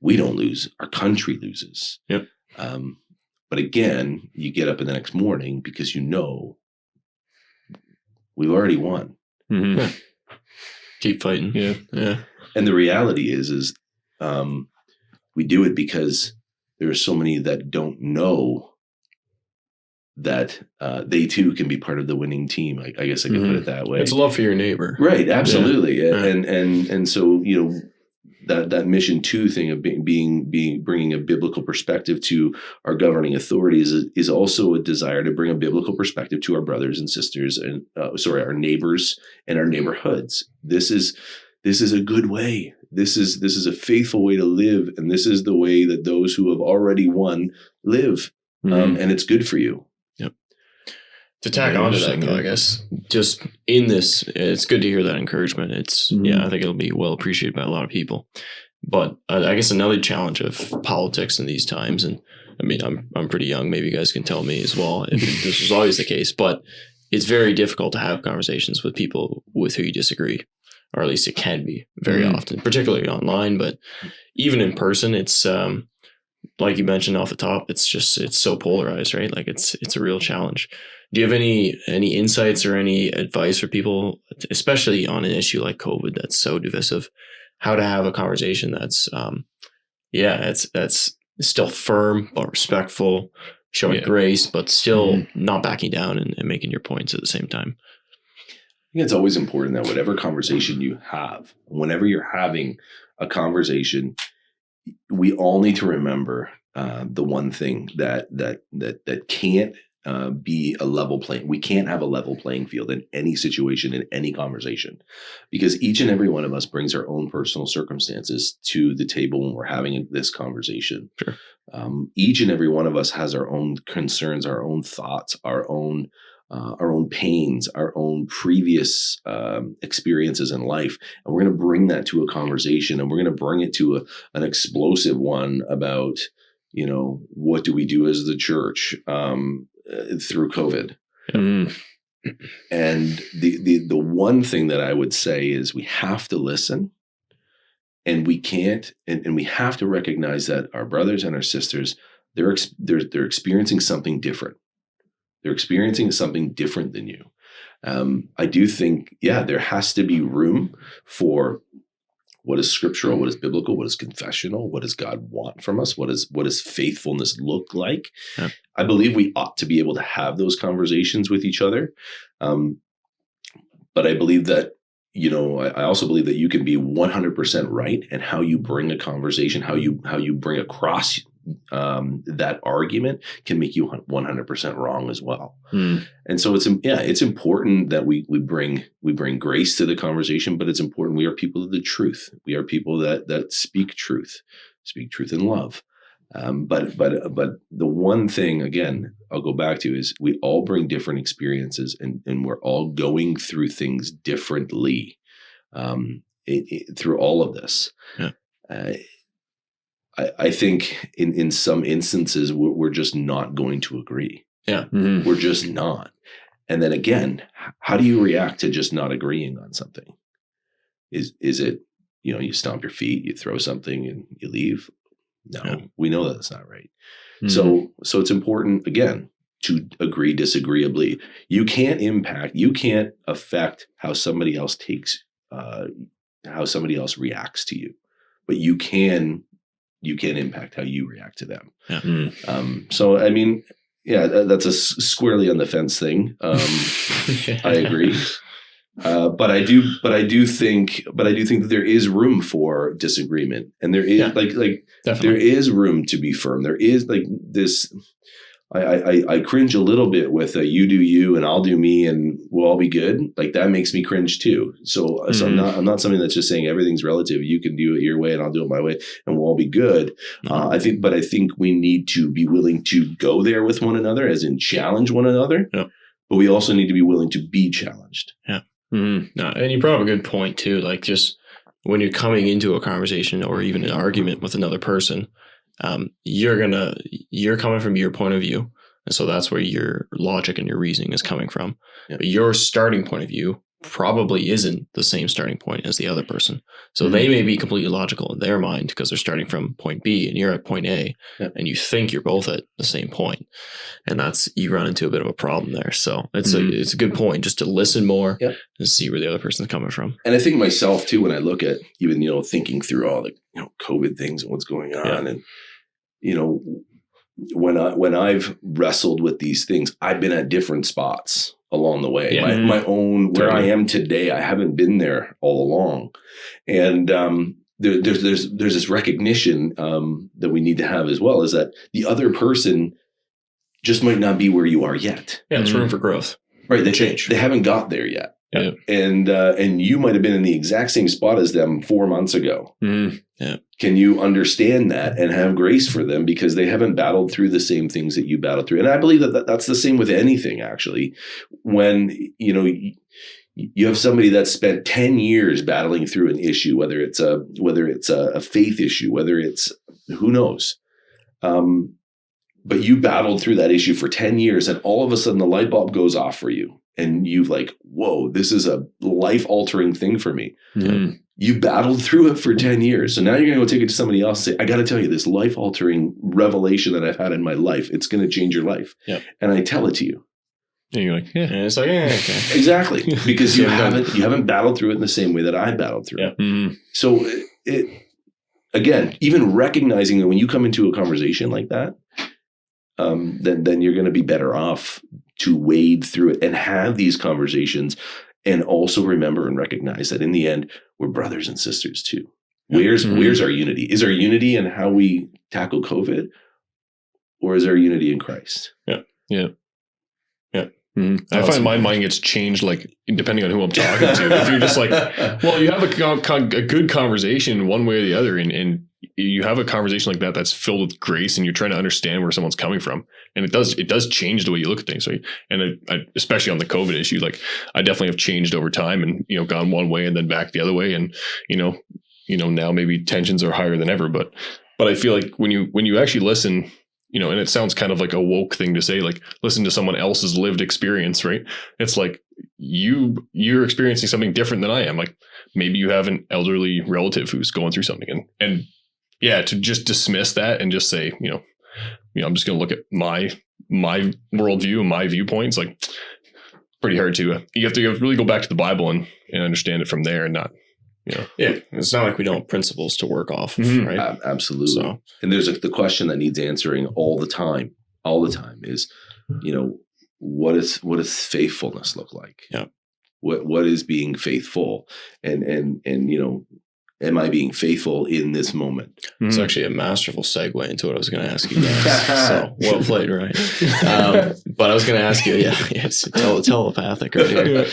we don't lose; our country loses. Yep. But again, you get up in the next morning because we've already won. Yeah. Keep fighting. Yeah. And the reality is we do it because there are so many that don't know that they too can be part of the winning team. I guess I can put it that way. It's love for your neighbor, right? Absolutely. Yeah. And so that mission 2 thing of bringing a biblical perspective to our governing authorities is also a desire to bring a biblical perspective to our brothers and sisters and our neighbors and our neighborhoods. This is a good way. This is a faithful way to live, and this is the way that those who have already won live, and it's good for you. Yep. To tack onto that, though, I guess just in this, it's good to hear that encouragement. It's I think it'll be well appreciated by a lot of people. But I guess another challenge of politics in these times, and I mean, I'm pretty young. Maybe you guys can tell me as well if this was always the case, but it's very difficult to have conversations with people with who you disagree. Or at least it can be very often, particularly online. But even in person, it's like you mentioned off the top, it's so polarized, right? Like it's a real challenge. Do you have any insights or any advice for people, especially on an issue like COVID that's so divisive, how to have a conversation that's that's still firm but respectful, showing grace, but still not backing down and making your points at the same time? I think it's always important that whatever conversation you have, whenever you're having a conversation, we all need to remember the one thing that can't be a level playing. We can't have a level playing field in any situation, in any conversation, because each and every one of us brings our own personal circumstances to the table when we're having this conversation. Sure. Each and every one of us has our own concerns, our own thoughts, our own pains, our own previous experiences in life. And we're going to bring that to a conversation, and we're going to bring it to an explosive one about, what do we do as the church through COVID? And the one thing that I would say is we have to listen, and we can't, and we have to recognize that our brothers and our sisters, they're experiencing something different. They're experiencing something different than you. I do think, there has to be room for what is scriptural, what is biblical, what is confessional, what does God want from us, what does faithfulness look like. Yeah. I believe we ought to be able to have those conversations with each other. But I believe that, I also believe that you can be 100% right, and how you bring a conversation, how you bring across that argument can make you 100% wrong as well. And so it's important that we bring grace to the conversation, but it's important we are people of the truth. We are people that speak truth in love. But the one thing, again, I'll go back to is we all bring different experiences, and we're all going through things differently through all of this. Yeah. I think in some instances we're just not going to agree. Yeah, we're just not. And then again, how do you react to just not agreeing on something? Is it you stomp your feet, you throw something, and you leave? No, we know that's not right. So it's important again to agree disagreeably. You can't affect how somebody else how somebody else reacts to you, but you can impact how you react to them. Yeah. So, I mean, that's a squarely on the fence thing. I agree. But I do think that there is room for disagreement, and there is there is room to be firm. There is this. I cringe a little bit with you do you and I'll do me and we'll all be good. Like that makes me cringe too. So I'm not something that's just saying everything's relative. You can do it your way and I'll do it my way and we'll all be good. I think we need to be willing to go there with one another, as in challenge one another. Yeah. but we also need to be willing to be challenged. Yeah. Mm-hmm. No, and you brought up a good point too. Like just when you're coming into a conversation or even an argument with another person, you're coming from your point of view. And so that's where your logic and your reasoning is coming from. Yeah. But your starting point of view probably isn't the same starting point as the other person. So they may be completely logical in their mind because they're starting from point B and you're at point A, and you think you're both at the same point. And you run into a bit of a problem there. So it's a good point just to listen more and see where the other person's coming from. And I think myself too, when I look at even, thinking through all the, COVID things and what's going on and, when I've wrestled with these things, I've been at different spots along the way. Yeah. My own, where I am today, I haven't been there all along. And there's this recognition that we need to have as well, is that the other person just might not be where you are yet. Yeah, there's room for growth. Right. They haven't got there yet. Yeah. And you might have been in the exact same spot as them 4 months ago. Yeah. Can you understand that and have grace for them because they haven't battled through the same things that you battled through? And I believe that's the same with anything, actually. When, you have somebody that spent 10 years battling through an issue, whether it's a faith issue, whether it's who knows. But you battled through that issue for 10 years and all of a sudden the light bulb goes off for you. And you've like, whoa, this is a life-altering thing for me. Mm-hmm. You battled through it for 10 years. So now you're going to go take it to somebody else and say, I got to tell you, this life-altering revelation that I've had in my life, it's going to change your life. Yep. And I tell it to you. And you're like, yeah. And it's like, yeah, okay. Exactly. Because you haven't battled through it in the same way that I battled through it. Mm-hmm. So again, even recognizing that when you come into a conversation like that, then you're going to be better off to wade through it and have these conversations, and also remember and recognize that in the end, we're brothers and sisters too. Where's our unity? Is our unity in how we tackle COVID, or is our unity in Christ? Yeah. Mm-hmm. I find my mind gets changed, like depending on who I'm talking to. If you're just like, well, you have a good conversation one way or the other, and you have a conversation like that that's filled with grace, and you're trying to understand where someone's coming from, and it does change the way you look at things. Right? And I, especially on the COVID issue, like I definitely have changed over time, and gone one way and then back the other way, and now maybe tensions are higher than ever. But I feel like when you actually listen. And it sounds kind of like a woke thing to say, like listen to someone else's lived experience, right? It's like you're experiencing something different than I am. Like maybe you have an elderly relative who's going through something, and to just dismiss that and just say, I'm just going to look at my worldview and my viewpoints. Like pretty hard to you have to really go back to the Bible and understand it from there, and not. Yeah, it's not like we don't have principles to work off of, right? Absolutely. So. And there's the question that needs answering all the time is, what does faithfulness look like? Yeah. What is being faithful? And am I being faithful in this moment? It's actually a masterful segue into what I was going to ask you guys. So well played, right? But I was going to ask you, it's telepathic right here.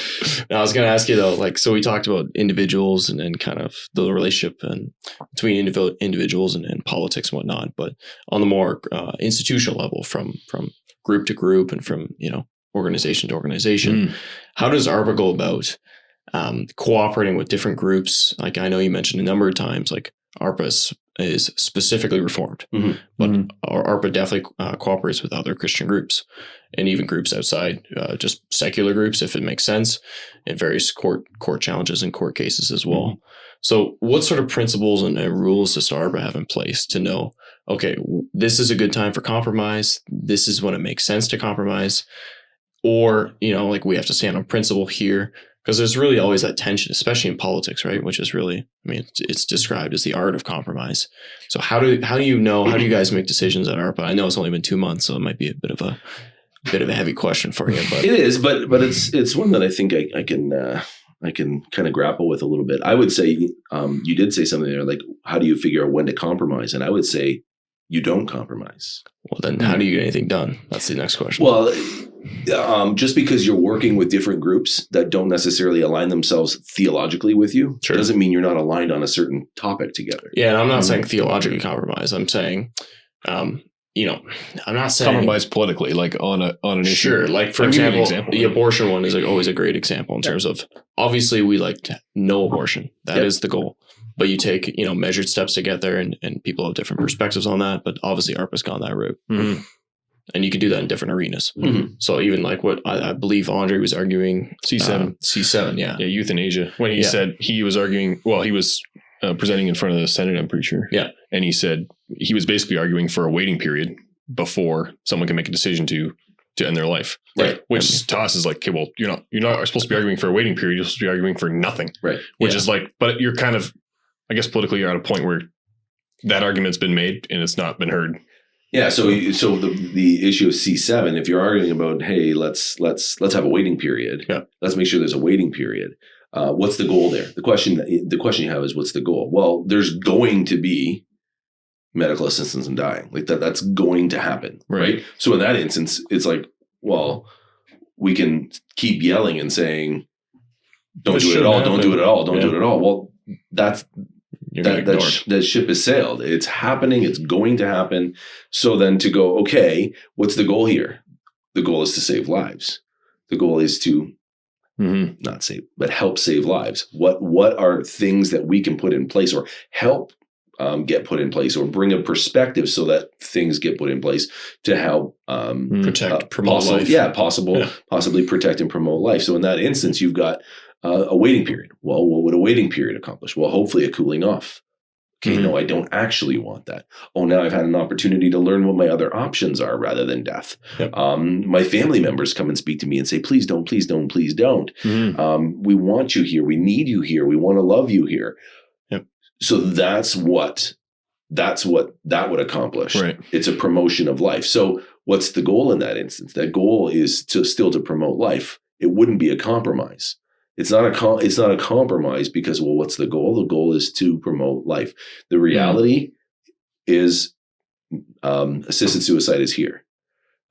I was going to ask you though, like, so we talked about individuals and kind of the relationship between individuals and politics and whatnot, but on the more institutional level, from group to group and from organization to organization, how does ARPA go about cooperating with different groups? Like I know you mentioned a number of times, like ARPA is specifically reformed, but ARPA definitely cooperates with other Christian groups and even groups outside, just secular groups, if it makes sense, and various court challenges and court cases as well. So what sort of principles and rules does ARPA have in place to know, okay, this is a good time for compromise. This is when it makes sense to compromise, or, like we have to stand on principle here. Because there's really always that tension, especially in politics, right? Which is really, it's described as the art of compromise. So how do you guys make decisions at ARPA? I know it's only been 2 months, so it might be a bit of a heavy question for you. But it is, but it's one that I think I can kind of grapple with a little bit. I would say you did say something there, like how do you figure out when to compromise? And I would say you don't compromise. Well, then how do you get anything done? That's the next question. Well, just because you're working with different groups that don't necessarily align themselves theologically with you, doesn't mean you're not aligned on a certain topic together. Yeah, and I'm not saying theologically compromise. I'm saying I'm not saying compromise politically, like on an issue. Sure. Like, for example, the abortion one is like always a great example in terms of, obviously we like to no abortion. That is the goal. But you take, measured steps to get there, and people have different perspectives on that. But obviously ARPA's gone that route. Mm-hmm. And you can do that in different arenas. Mm-hmm. So even like what I believe Andre was arguing, C7. C7, yeah. Yeah, euthanasia. When he said he was arguing, he was presenting in front of the Senate, I'm pretty sure. Yeah. And he said he was basically arguing for a waiting period before someone can make a decision to end their life. Right. Which to us is like, okay, well, you're not supposed to be arguing for a waiting period. You're supposed to be arguing for nothing. Right. Which is like, but you're kind of, I guess politically you're at a point where that argument's been made and it's not been heard. Yeah. So the issue of C7, if you're arguing about, hey, let's have a waiting period. Yeah. Let's make sure there's a waiting period. What's the goal there? The question you have is, what's the goal? Well, there's going to be medical assistance in dying. Like that's going to happen. Right. So in that instance, it's like, well, we can keep yelling and saying, don't do it at all. Don't do it at all. Don't do it at all. Well, that ship has sailed. It's happening. It's going to happen. So then to go, okay, what's the goal here? The goal is to save lives. The goal is to not save, but help save lives. What are things that we can put in place or help get put in place, or bring a perspective so that things get put in place to help protect, promote life. Yeah, possibly protect and promote life. So in that instance, you've got a waiting period. Well, what would a waiting period accomplish? Well, hopefully a cooling off. Okay, no, I don't actually want that. Oh, now I've had an opportunity to learn what my other options are rather than death. Yep. My family members come and speak to me and say, please don't, please don't, please don't. We want you here. We need you here. We want to love you here. Yep. So that's what that would accomplish. Right. It's a promotion of life. So what's the goal in that instance? That goal is still to promote life. It wouldn't be a compromise. It's not a compromise because, well, what's the goal? The goal is to promote life. The reality is assisted suicide is here.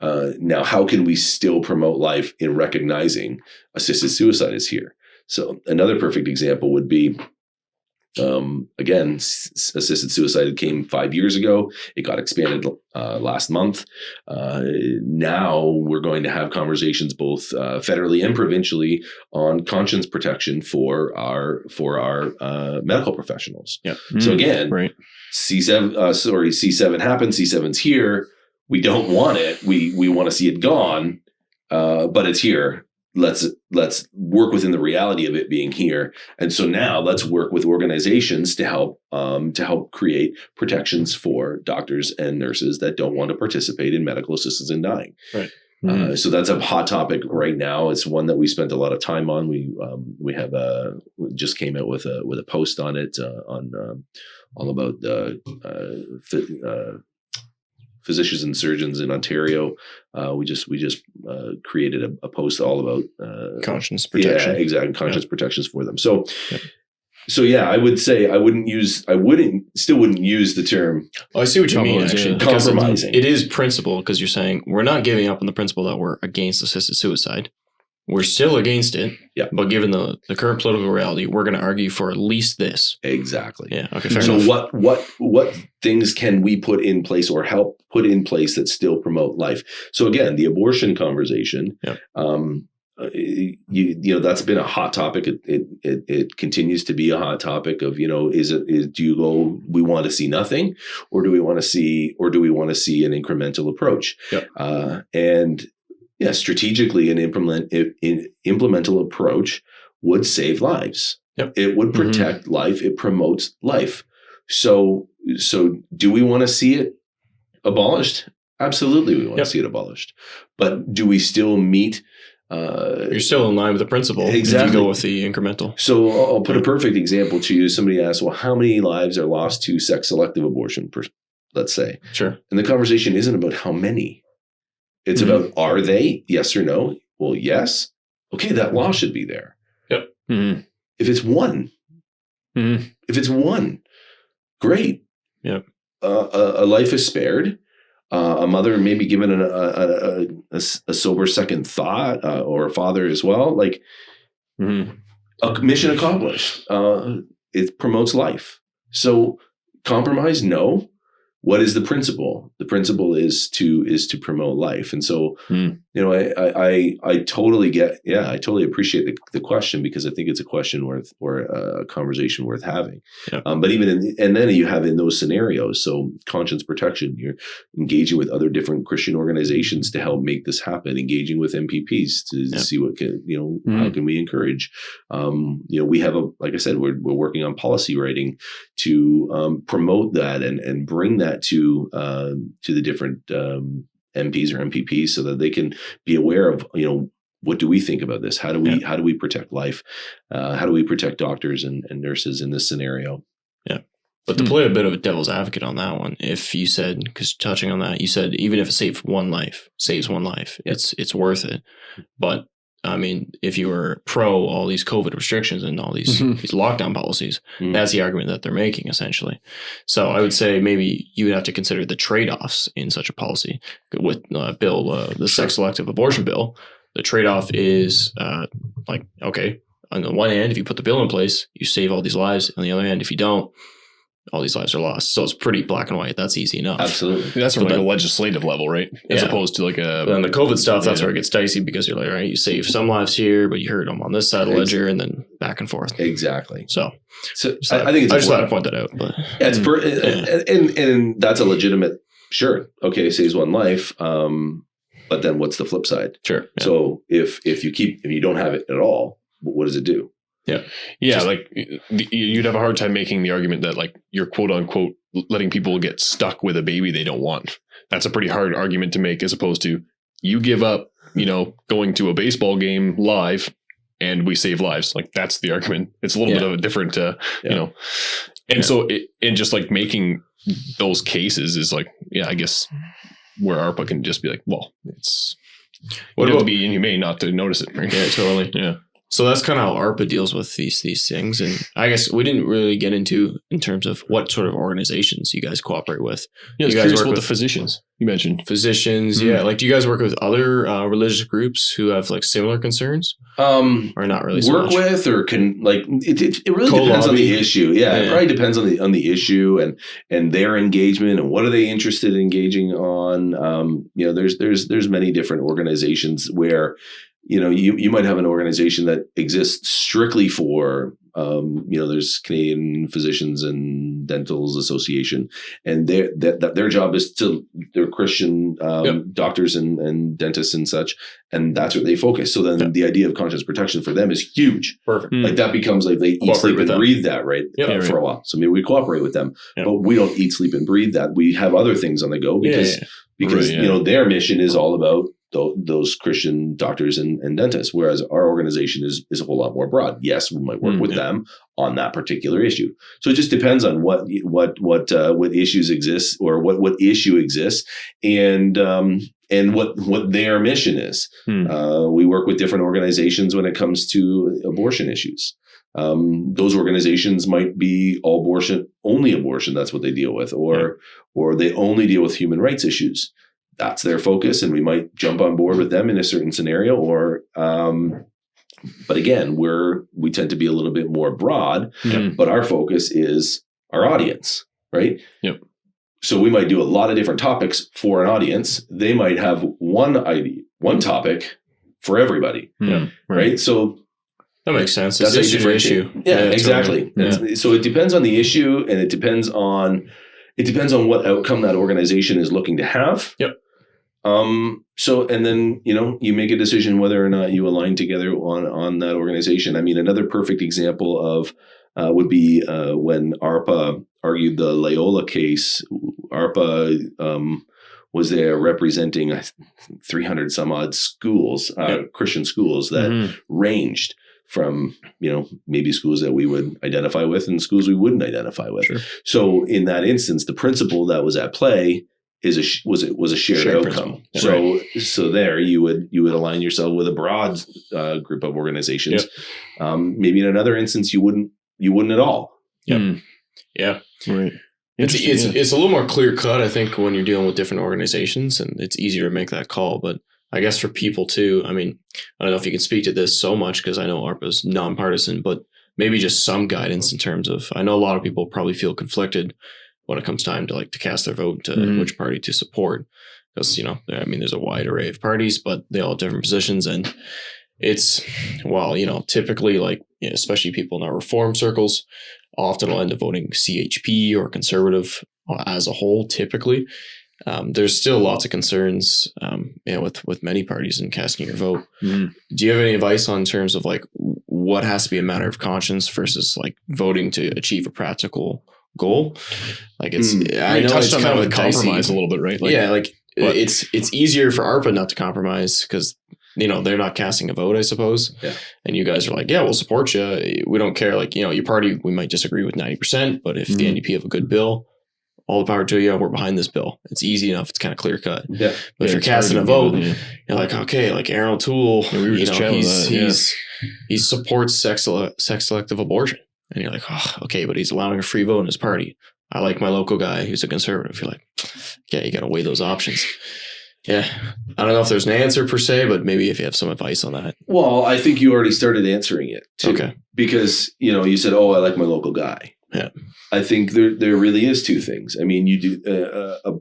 Now, how can we still promote life in recognizing assisted suicide is here? So another perfect example would be, again, assisted suicide came 5 years ago. It got expanded last month. Now we're going to have conversations both federally and provincially on conscience protection for our medical professionals. Yeah. So again, C7 happens. C7's here. We don't want it. We want to see it gone, but it's here. Let's work within the reality of it being here. And so now let's work with organizations to help create protections for doctors and nurses that don't want to participate in medical assistance in dying. Right. So that's a hot topic right now. It's one that we spent a lot of time on. We just came out with a post on it all about physicians and surgeons in Ontario. We just created a post all about conscience protection. Yeah, exactly. Conscience protections for them. So I would say I wouldn't use the term. Oh, I see what you mean. Actually, compromising. It is principle, because you're saying we're not giving up on the principle that we're against assisted suicide. We're still against it. Yeah. But given the current political reality, we're going to argue for at least this. Exactly. Yeah. Okay. Fair so enough. what things can we put in place or help put in place that still promote life? So again, the abortion conversation, that's been a hot topic. It continues to be a hot topic of, do you go, we want to see nothing, or do we want to see an incremental approach? Yep. And yeah, strategically an implemental approach would save lives. Yep. It would protect life. It promotes life. So do we want to see it abolished? Absolutely, we want to see it abolished. But do we still meet? You're still in line with the principle. Exactly. If you go with the incremental. So I'll put a perfect example to you. Somebody asked, well, how many lives are lost to sex-selective abortion, let's say? Sure. And the conversation isn't about how many. It's about, are they? Yes or no? Well, yes. Okay, that law should be there. Yep. If it's one, great. Yep. A life is spared. A mother may be given a sober second thought, or a father as well. Like, a mission accomplished. It promotes life. So compromise, no. what is the principle? The principle is to promote life. And so, I totally I totally appreciate the question, because I think it's a question or a conversation worth having. Yeah. But even and then you have in those scenarios, so conscience protection, you're engaging with other different Christian organizations to help make this happen, engaging with MPPs to see what can, how can we encourage. We have like I said, we're working on policy writing to promote that and bring that to the different MPs or MPPs, so that they can be aware of, what do we think about this? How do we protect life? How do we protect doctors and nurses in this scenario? Yeah. But to play a bit of a devil's advocate on that one, if you said, because touching on that, you said even if it saves one life, it's worth it. But I mean, if you were pro all these COVID restrictions and all these lockdown policies, that's the argument that they're making, essentially. So I would say maybe you would have to consider the trade-offs in such a policy. With the sex selective abortion bill, the trade-off is okay, on the one hand, if you put the bill in place, you save all these lives. On the other hand, if you don't, all these lives are lost. So it's pretty black and white. That's easy enough. Absolutely. That's from a legislative level, right? As opposed to then the COVID stuff, that's where it gets dicey, because you're like, all right, you save some lives here, but you hurt them on this side of the ledger, and then back and forth. Exactly. So I think I just thought I'd point that out. But and that's a legitimate, sure. Okay, saves one life. But then what's the flip side? Sure. Yeah. So if you don't have it at all, what does it do? Yeah. Yeah. You'd have a hard time making the argument that you're quote unquote letting people get stuck with a baby they don't want. That's a pretty hard argument to make, as opposed to you give up, going to a baseball game live and we save lives. That's the argument. It's a little bit of a different, so just making those cases is I guess where ARPA can just be it's would have to be inhumane not to notice it. Right? Yeah, totally. Yeah. So that's kind of how ARPA deals with these things. And I guess we didn't really get into in terms of what sort of organizations you guys cooperate with. Yeah, you guys work with the physicians. You mentioned physicians. Yeah. Do you guys work with other religious groups who have similar concerns? Or not really so work much? With, or can it really depends on the issue. Yeah, it probably depends on the issue and their engagement and what are they interested in engaging on. There's many different organizations where you might have an organization that exists strictly for, there's Canadian Physicians and Dentals Association, and their job is they're Christian doctors and dentists and such, and that's what they focus. So then the idea of conscience protection for them is huge. Perfect. That becomes they eat, sleep, and breathe that, right? For a while. So maybe we cooperate with them, but we don't eat, sleep, and breathe that. We have other things on the go because their mission is all about those Christian doctors and dentists, whereas our organization is a whole lot more broad. Yes, we might work with them on that particular issue. So it just depends on what issues exist, or what issue exists, and what their mission is. We work with different organizations when it comes to abortion issues. Those organizations might be only abortion. That's what they deal with, or they only deal with human rights issues. That's their focus, and we might jump on board with them in a certain scenario. Or, but again, we tend to be a little bit more broad. But our focus is our audience, right? Yep. So we might do a lot of different topics for an audience. They might have one topic for everybody, right? So that makes sense. That's a different issue. Yeah, exactly. Totally. Yeah. So it depends on the issue, and it depends on what outcome that organization is looking to have. Yep. So, and then, you make a decision whether or not you align together on that organization. I mean, another perfect example of, would be, when ARPA argued the Loyola case. ARPA, was there representing 300 some odd schools, Christian schools that ranged from, maybe schools that we would identify with and schools we wouldn't identify with. Sure. So in that instance, the principle that was at play was a shared outcome. So there you would align yourself with a broad group of organizations. Maybe in another instance you wouldn't at all. Yeah. Right. It's a little more clear cut, I think, when you're dealing with different organizations, and it's easier to make that call. But I guess for people too, I mean, I don't know if you can speak to this so much, because I know ARPA is nonpartisan, but maybe just some guidance in terms of, I know a lot of people probably feel conflicted when it comes time to cast their vote to which party to support. Because, there's a wide array of parties, but they all have different positions. And it's, typically especially people in our reform circles often will end up voting CHP or conservative as a whole, typically. There's still lots of concerns, with many parties in casting your vote. Do you have any advice on terms of what has to be a matter of conscience versus voting to achieve a practical goal? I know it's kind of a compromise a little bit, right? It's easier for ARPA not to compromise because they're not casting a vote, I suppose. Yeah. And you guys are we'll support you. We don't care. Your party, we might disagree with 90%, but if the NDP have a good bill, all the power to you. We're behind this bill. It's easy enough. It's kind of clear cut. Yeah. But if you're casting a vote, you're okay, Aaron O'Toole, he supports sex selective abortion. And you're okay, but he's allowing a free vote in his party. I like my local guy who's a conservative. You're you got to weigh those options. Yeah. I don't know if there's an answer per se, but maybe if you have some advice on that. Well, I think you already started answering it too. Okay. Because, you said, I like my local guy. Yeah. I think there really is two things. I mean, you do a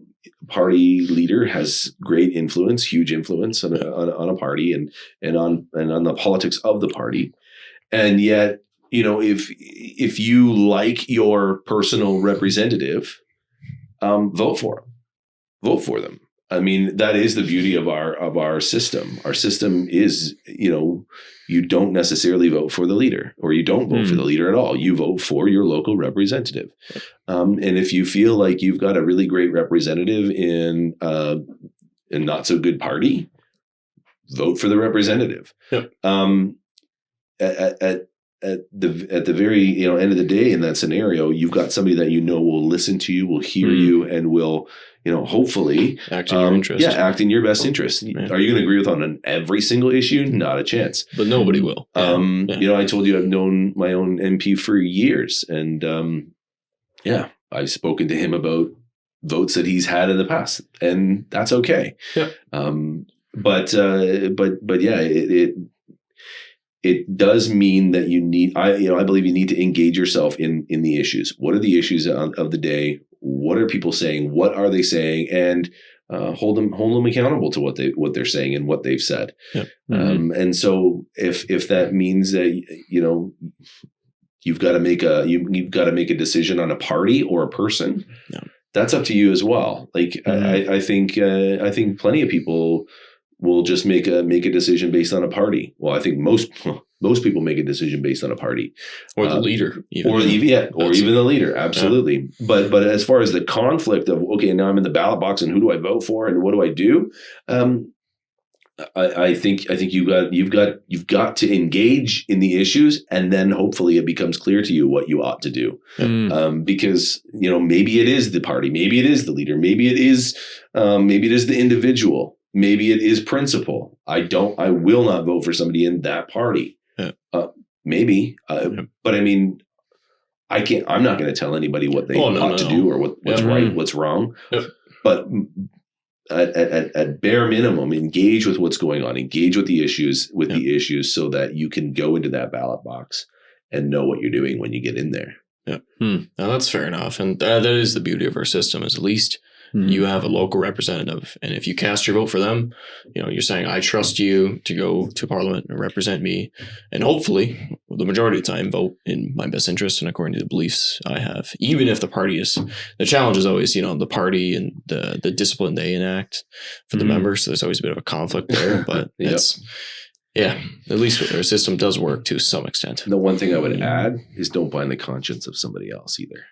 party leader has great influence, huge influence on a party and on the politics of the party. And yet, if you like your personal representative, vote for them. I mean, that is the beauty of our system. Our system is, you don't necessarily vote for the leader, or you don't vote for the leader at all. You vote for your local representative. And if you feel like you've got a really great representative in a not so good party, vote for the representative. Yep. At the very end of the day, in that scenario, you've got somebody that will listen to you, will hear you, and will hopefully act in your interest. Yeah, act in your best interest. Yeah. Are you going to agree with on every single issue? Not a chance. But nobody will. I told you I've known my own MP for years, and I've spoken to him about votes that he's had in the past, and that's okay. Yeah. But yeah, it does mean that you need, I believe you need to engage yourself in the issues. What are the issues of the day? What are people saying? What are they saying? And hold them accountable to what they're saying and what they've said. Yep. And so if that means that you've got to make a decision on a party or a person, that's up to you as well. I think plenty of people will just make a decision based on a party. Well, I think most people make a decision based on a party or the leader, even the leader. Absolutely. Yeah. But as far as the conflict of, okay, now I'm in the ballot box and who do I vote for and what do I do? I think you've got to engage in the issues, and then hopefully it becomes clear to you what you ought to do. Because maybe it is the party, maybe it is the leader, maybe it is the individual. Maybe it is principle. I will not vote for somebody in that party. Yeah. Maybe. But I mean, I'm not going to tell anybody what they ought to do or what's right, what's wrong. Yep. But at bare minimum, engage with what's going on, engage with the issues so that you can go into that ballot box and know what you're doing when you get in there. Yeah. Now, that's fair enough. And that is the beauty of our system, is at least you have a local representative. And if you cast your vote for them, you're saying, I trust you to go to Parliament and represent me. And hopefully, the majority of the time, vote in my best interest and according to the beliefs I have. Even if the party is, the challenge is always, the party and the discipline they enact for the members. So there's always a bit of a conflict there. But at least our system does work to some extent. The one thing I would add is don't bind the conscience of somebody else either.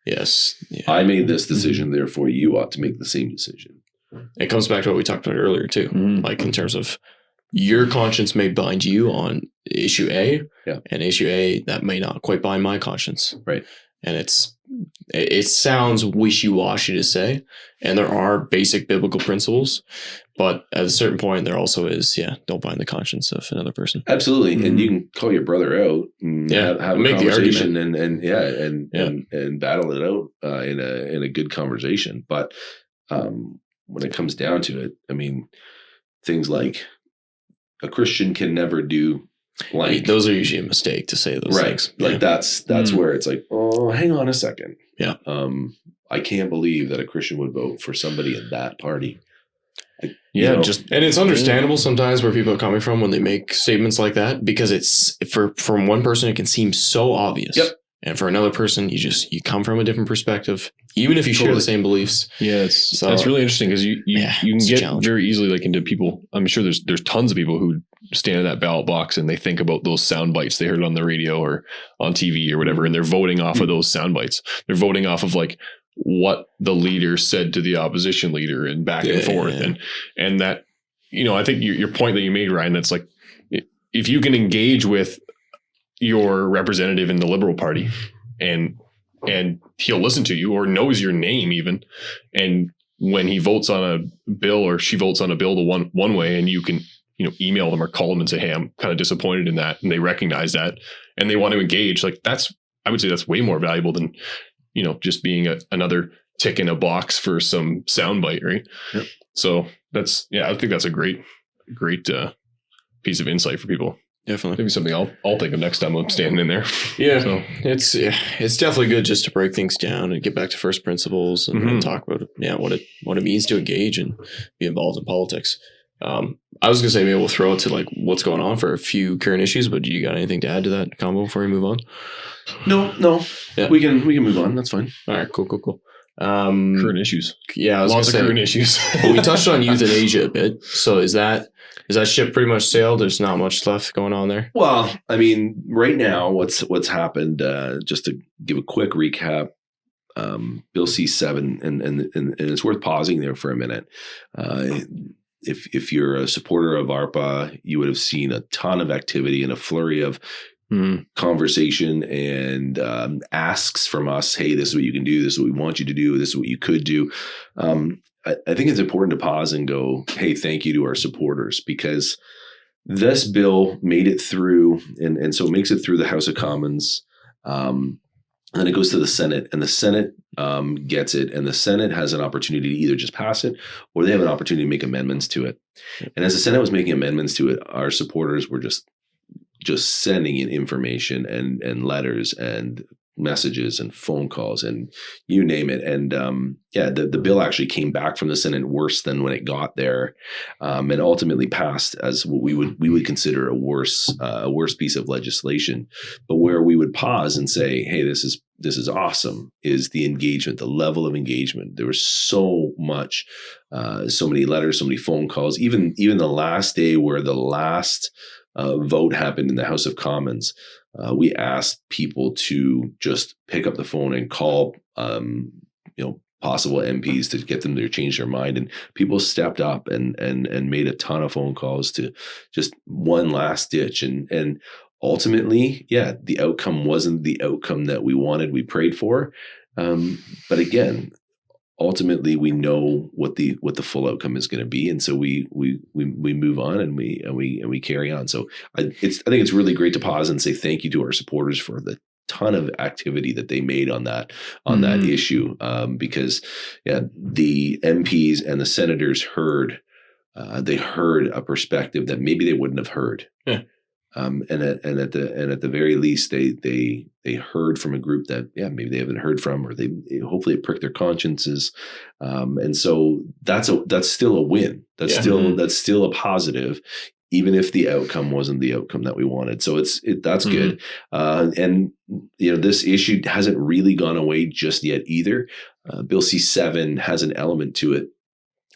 Yes. Yeah. I made this decision, therefore you ought to make the same decision. It comes back to what we talked about earlier too. In terms of your conscience may bind you on issue A, and issue A that may not quite bind my conscience. Right. And it sounds wishy-washy to say, and there are basic biblical principles, but at a certain point there also is, don't bind the conscience of another person. Absolutely. And you can call your brother out and have a conversation and battle it out in a good conversation. But when it comes down to it, things like a Christian can never do those are usually a mistake to say those things. That's where it's like, oh, hang on a second. Yeah. I can't believe that a Christian would vote for somebody in that party. And it's understandable sometimes where people are coming from when they make statements like that, because it's from one person, it can seem so obvious. Yep. And for another person, you come from a different perspective, even if you share the same beliefs. Yeah, that's really interesting, because you can get very easily like into people. I'm sure there's tons of people who stand in that ballot box and they think about those sound bites they heard on the radio or on TV or whatever, and they're voting off of those sound bites. They're voting off of like what the leader said to the opposition leader and back and forth. And that, I think your point that you made, Ryan, that's like, if you can engage with your representative in the Liberal Party and he'll listen to you or knows your name even. And when he votes on a bill or she votes on a bill the one way, and you can, email them or call them and say, hey, I'm kind of disappointed in that. And they recognize that and they want to engage. Like I would say that's way more valuable than, just being another tick in a box for some soundbite. Right. Yep. So I think that's a great piece of insight for people. Definitely. Maybe something I'll think of next time I'm standing in there. Yeah. So it's definitely good just to break things down and get back to first principles and talk about what it means to engage and be involved in politics. I was gonna say maybe we'll throw it to like what's going on for a few current issues, but do you got anything to add to that combo before we move on? No. Yeah. We can move on. That's fine. All right, cool. Current issues. Yeah, lots of current issues. Well, we touched on euthanasia a bit. So is that ship pretty much sailed? There's not much left going on there. Well, I mean, right now, what's happened? Just to give a quick recap, Bill C-7, and it's worth pausing there for a minute. If you're a supporter of ARPA, you would have seen a ton of activity and a flurry of conversation and asks from us. Hey, this is what you can do. This is what we want you to do. This is what you could do. I think it's important to pause and go, hey, thank you to our supporters, because this bill made it through, and so it makes it through the House of Commons. And it goes to the Senate, and the Senate gets it, and the Senate has an opportunity to either just pass it or they have an opportunity to make amendments to it. And as the Senate was making amendments to it, our supporters were just sending in information and letters and messages and phone calls and you name it. And the bill actually came back from the Senate worse than when it got there, and ultimately passed as what we would consider a worse piece of legislation. But where we would pause and say, hey, this is awesome, is the engagement, the level of engagement. There was so much, so many letters, so many phone calls, even the last day where the last vote happened in the House of Commons. We asked people to just pick up the phone and call, possible MPs to get them to change their mind. And people stepped up and made a ton of phone calls to just one last ditch. And ultimately, the outcome wasn't the outcome that we wanted, we prayed for. But again, ultimately we know what the full outcome is going to be, and so we move on and we carry on. So I think it's really great to pause and say thank you to our supporters for the ton of activity that they made on that issue, because the MPs and the senators heard a perspective that maybe they wouldn't have heard. Yeah. And at the very least, they heard from a group that maybe they haven't heard from, or they hopefully it pricked their consciences, and so that's still a win. That's still a positive, even if the outcome wasn't the outcome that we wanted. So that's good. And this issue hasn't really gone away just yet either. Bill C-7 has an element to it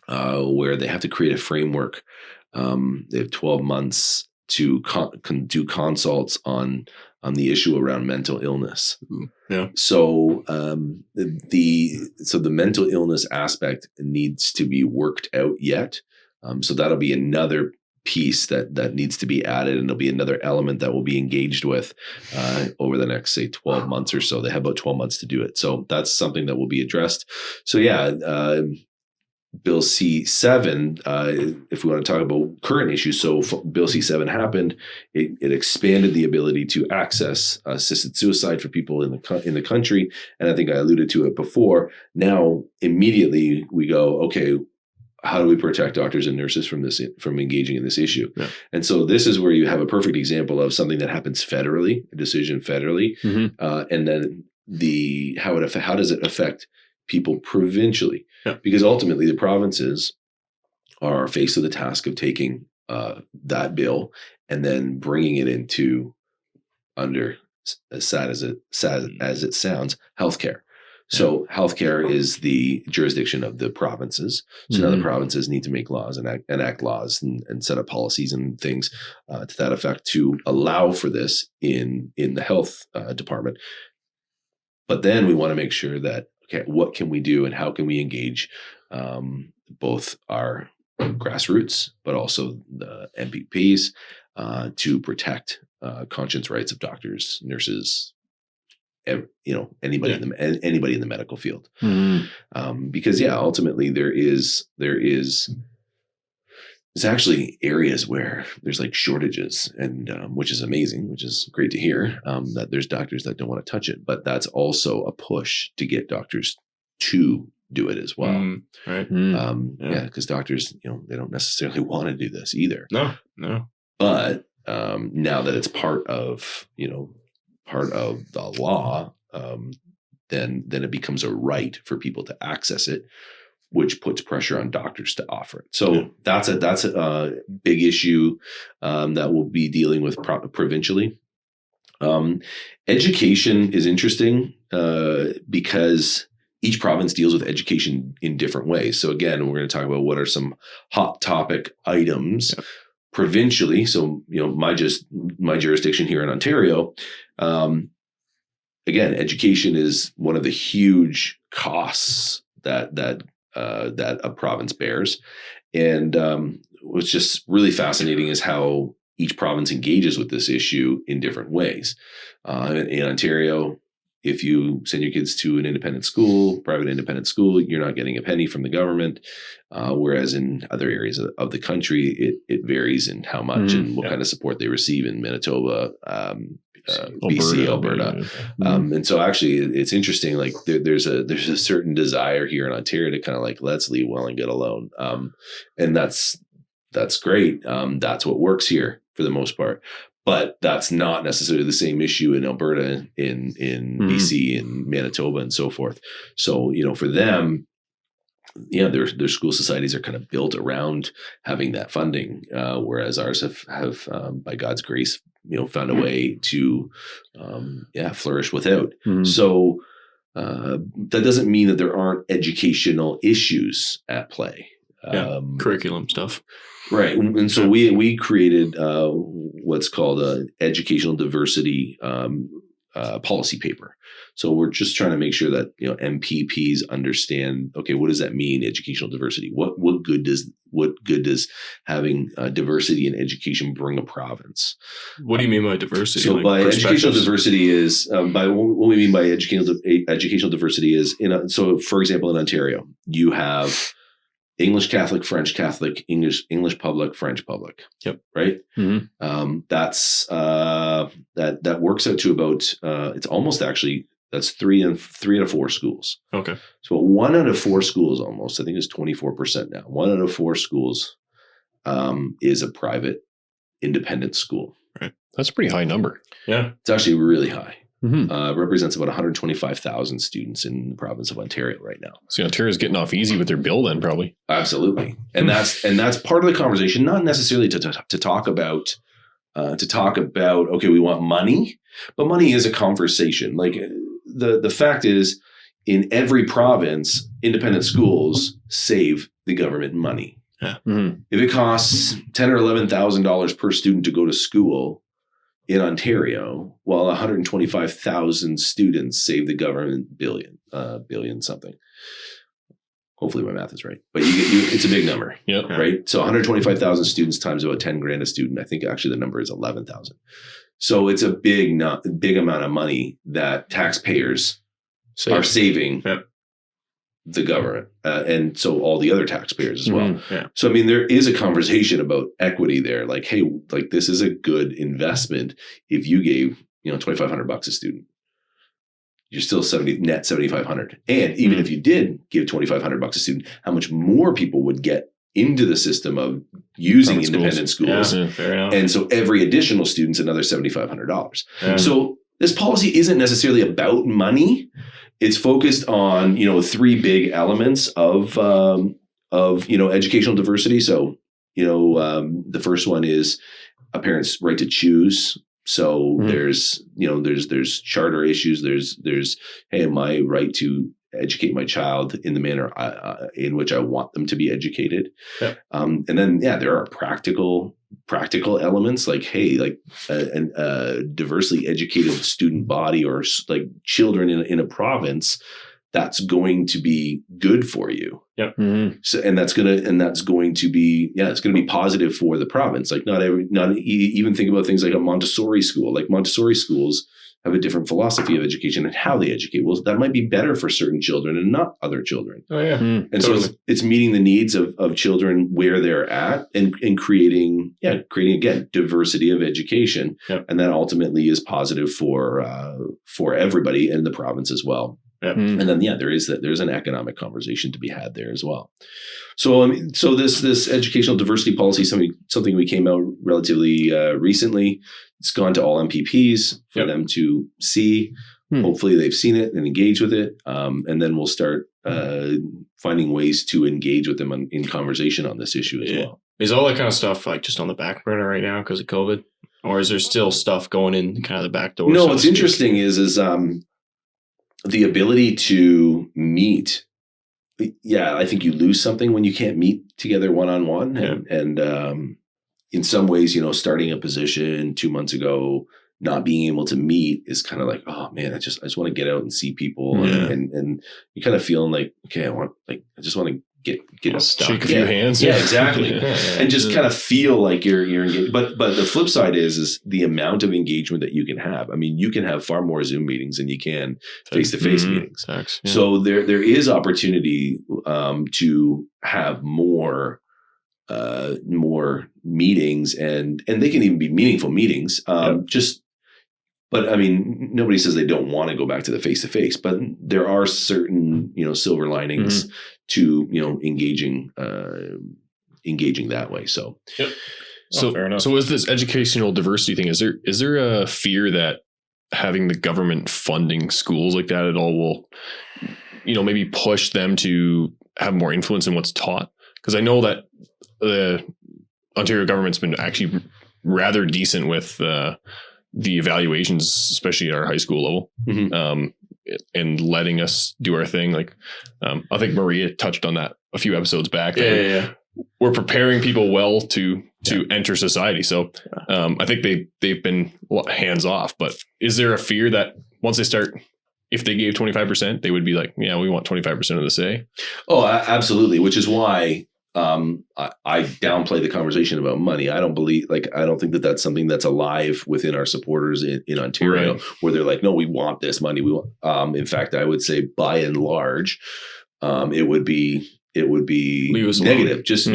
where they have to create a framework. They have 12 months to do consults on the issue around mental illness. Yeah. So the mental illness aspect needs to be worked out yet. So that'll be another piece that needs to be added, and it'll be another element that will be engaged with over the next, say, 12 months or so. They have about 12 months to do it. So that's something that will be addressed. So Bill C-7, if we want to talk about current issues, so Bill C-7 happened, it expanded the ability to access assisted suicide for people in the country, and I think I alluded to it before. Now, immediately we go, okay, how do we protect doctors and nurses from engaging in this issue? Yeah. And so this is where you have a perfect example of something that happens federally, a decision federally, and then how does it affect people provincially, because ultimately the provinces are faced with the task of taking that bill and then bringing it into under, as sad as it sounds, healthcare. So healthcare is the jurisdiction of the provinces. So now the provinces need to make laws and enact laws and set up policies and things to that effect to allow for this in the health department. But then we want to make sure that, okay, what can we do and how can we engage both our grassroots, but also the MPPs to protect conscience rights of doctors, nurses, anybody in the medical field, because ultimately there's actually areas where there's like shortages, and which is amazing, which is great to hear, that there's doctors that don't want to touch it, but that's also a push to get doctors to do it as well, right? Because doctors, they don't necessarily want to do this either. No. But now that it's part of the law, then it becomes a right for people to access it, which puts pressure on doctors to offer it. So that's a big issue that we'll be dealing with provincially. Education is interesting because each province deals with education in different ways. So again, we're going to talk about what are some hot topic items provincially. So, my jurisdiction here in Ontario, again, education is one of the huge costs that a province bears. And what's just really fascinating is how each province engages with this issue in different ways. In Ontario, if you send your kids to an independent school, private independent school, you're not getting a penny from the government. Whereas in other areas of the country, it varies in how much and what kind of support they receive in Manitoba, BC, Alberta. And so actually it's interesting, like there's a certain desire here in Ontario to kind of like, let's leave well and get a loan. And that's great. That's what works here for the most part. But that's not necessarily the same issue in Alberta, in BC, in Manitoba, and so forth. So, for them, their school societies are kind of built around having that funding, whereas ours have by God's grace, found a way to, flourish without. So that doesn't mean that there aren't educational issues at play. Curriculum stuff. Right. And so we created what's called a educational diversity policy paper. So we're just trying to make sure that MPPs understand, okay, what does that mean, educational diversity? What good does having diversity in education bring a province? What do you mean by diversity? So by educational diversity is by what we mean by educational diversity is so for example, in Ontario, you have English Catholic, French Catholic, English public, French public. Yep. Right. That's that works out to about it's almost actually that's 3 out of 4 schools. Okay. So 1 out of 4 schools, almost, I think it's 24% now. 1 out of 4 schools is a private independent school. Right. That's a pretty high number. Yeah. It's actually really high. Represents about 125,000 students in the province of Ontario right now. So Ontario's getting off easy with their bill then, probably. Absolutely. And that's part of the conversation, not necessarily to talk about, okay, we want money, but money is a conversation. Like the fact is, in every province, independent schools save the government money. Yeah. If it costs $10,000 or $11,000 per student to go to school in Ontario, while 125,000 students save the government billion something. Hopefully my math is right, but it's a big number, right? So 125,000 students times about 10 grand a student. I think actually the number is 11,000. So it's a big amount of money that taxpayers are saving the government, and so all the other taxpayers as well. So, I mean, there is a conversation about equity there. Like, hey, like this is a good investment. If you gave, $2,500 a student, you're still net 7,500. And even if you did give $2,500 a student, how much more people would get into the system of using independent schools. And so every additional student's another $7,500. So this policy isn't necessarily about money. it's focused on, three big elements of educational diversity. So, the first one is a parent's right to choose. So there's charter issues. There's, hey, my right to educate my child in the manner in which I want them to be educated. Yeah. And then, there are practical elements like, hey, like a diversely educated student body or like children in a province, that's going to be good for you. Yep. So, and that's going to be, it's going to be positive for the province. Like even think about things like a Montessori school. Like Montessori schools have a different philosophy of education and how they educate. Well, that might be better for certain children and not other children. Oh yeah. And totally. so it's meeting the needs of children where they're at and creating again, diversity of education. Yep. And that ultimately is positive for everybody in the province as well. Yep. And then, there's an economic conversation to be had there as well. So, this educational diversity policy, something we came out relatively recently. It's gone to all MPPs for them to see. Hopefully they've seen it and engage with it. And then we'll start finding ways to engage with them in conversation on this issue as well. Is all that kind of stuff like just on the back burner right now because of COVID? Or is there still stuff going in kind of the back door? No, what's interesting is the ability to meet. Yeah, I think you lose something when you can't meet together one-on-one. And in some ways, starting a position 2 months ago, not being able to meet is kind of like, oh man, I just want to get out and see people. And you're kind of feeling like, okay, I just want to get shake a few hands. Yeah, exactly. And just kind of feel like you're engaged. But the flip side is the amount of engagement that you can have. I mean, you can have far more Zoom meetings than you can face-to-face meetings. Facts, So there is opportunity to have more meetings and they can even be meaningful meetings. But I mean, nobody says they don't want to go back to the face-to-face, but there are certain, silver linings to, engaging that way. So, So is this educational diversity thing, is there a fear that having the government funding schools like that at all will, maybe push them to have more influence in what's taught? Because I know that the Ontario government's been actually rather decent with the evaluations, especially at our high school level, and letting us do our thing. Like, I think Maria touched on that a few episodes back. We're preparing people well to enter society. So I think they've been hands off. But is there a fear that once they start, if they gave 25%, they would be like, yeah, we want 25% of the say? Oh, absolutely. Which is why I downplay the conversation about money. I don't think that that's something that's alive within our supporters in Ontario, where they're like, no, we want this money. We want, in fact, I would say by and large, it would be negative. Just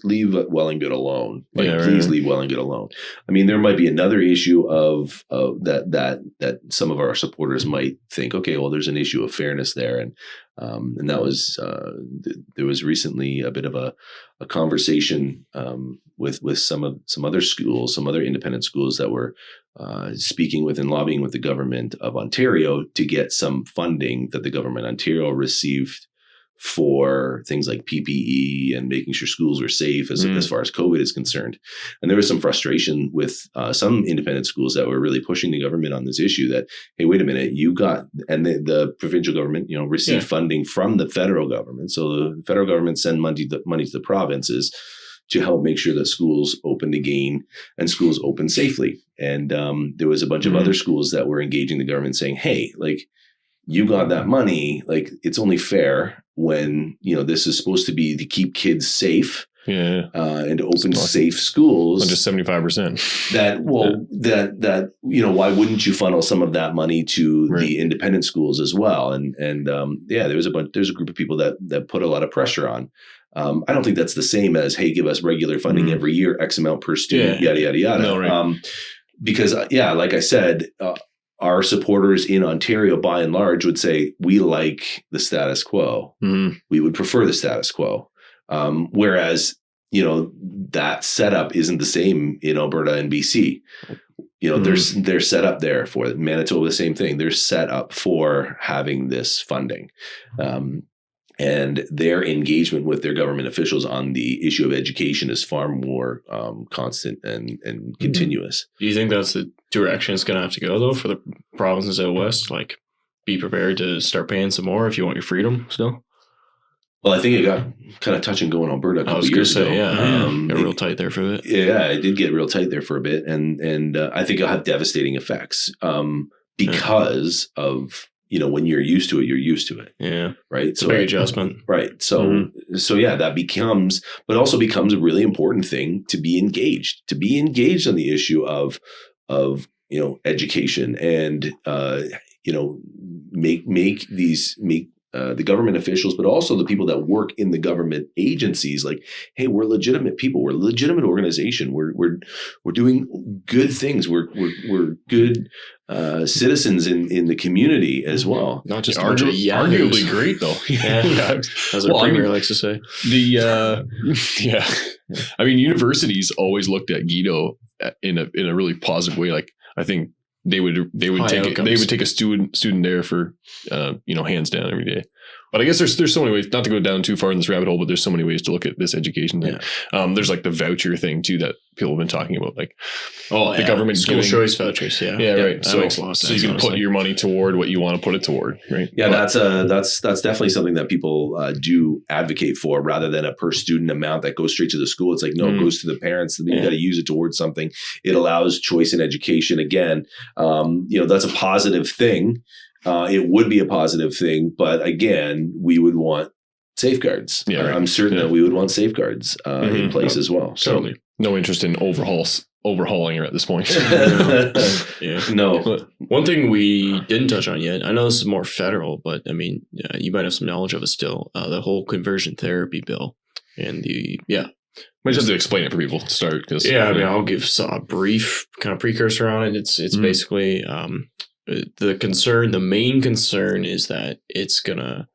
leave well and good alone. Please leave well and good alone. I mean, there might be another issue of that some of our supporters might think, okay, well, there's an issue of fairness there. And that was, there was recently a bit of a conversation with some other schools, some other independent schools that were speaking with and lobbying with the government of Ontario to get some funding that the government of Ontario received for things like PPE and making sure schools were safe as far as COVID is concerned. And there was some frustration with some independent schools that were really pushing the government on this issue that, hey, wait a minute, the provincial government, received funding from the federal government. So the federal government send money to the provinces to help make sure that schools open again and schools open safely. And there was a bunch of other schools that were engaging the government saying, hey, like, you got that money, like, it's only fair when, this is supposed to be to keep kids safe and to open safe schools. Just 75%. Why wouldn't you funnel some of that money to the independent schools as well? And there's a group of people that put a lot of pressure on. I don't think that's the same as, hey, give us regular funding every year, X amount per student, yada, yada, yada. No, right. Because like I said, our supporters in Ontario, by and large, would say, we like the status quo. We would prefer the status quo. Whereas, that setup isn't the same in Alberta and BC. they're set up there for it. Manitoba, the same thing. They're set up for having this funding. And their engagement with their government officials on the issue of education is far more constant and continuous. Do you think that's the direction it's going to have to go, though, for the provinces out west? Like, be prepared to start paying some more if you want your freedom still? Well, I think it got kind of touch and go in Alberta a couple years ago. Got real tight there for a bit. Yeah, it did get real tight there for a bit. And I think it'll have devastating effects because of, when you're used to it, you're used to it. Yeah. Right. It's a big adjustment. Right. So yeah, that becomes a really important thing to be engaged on the issue of education and, make the government officials, but also the people that work in the government agencies, like, hey, we're legitimate people. We're a legitimate organization. We're doing good things. We're good citizens in the community as well. Not just arguably great though. Yeah. As our premier likes to say. I mean, universities always looked at Guido in a really positive way. Like, I think they would take a student there for hands down every day. But I guess there's so many ways, not to go down too far in this rabbit hole, but there's so many ways to look at this education thing. Yeah. There's like the voucher thing too that people have been talking about, like the government school choice vouchers. Yeah, right. That makes a lot of sense, so you can put your money toward what you want to put it toward, right? Yeah, that's definitely something that people do advocate for, rather than a per student amount that goes straight to the school. It's like, no, it goes to the parents. You got to use it towards something. It allows choice in education. Again, that's a positive thing. It would be a positive thing, but again, we would want safeguards. Yeah, right. I'm certain that we would want safeguards in place as well. Totally. No interest in overhauling her at this point. No. But one thing we didn't touch on yet, I know this is more federal, but I mean, you might have some knowledge of it still. The whole conversion therapy bill and might just have to explain it for people to start. I'll give a brief kind of precursor on it. It's basically the main concern is that it's going to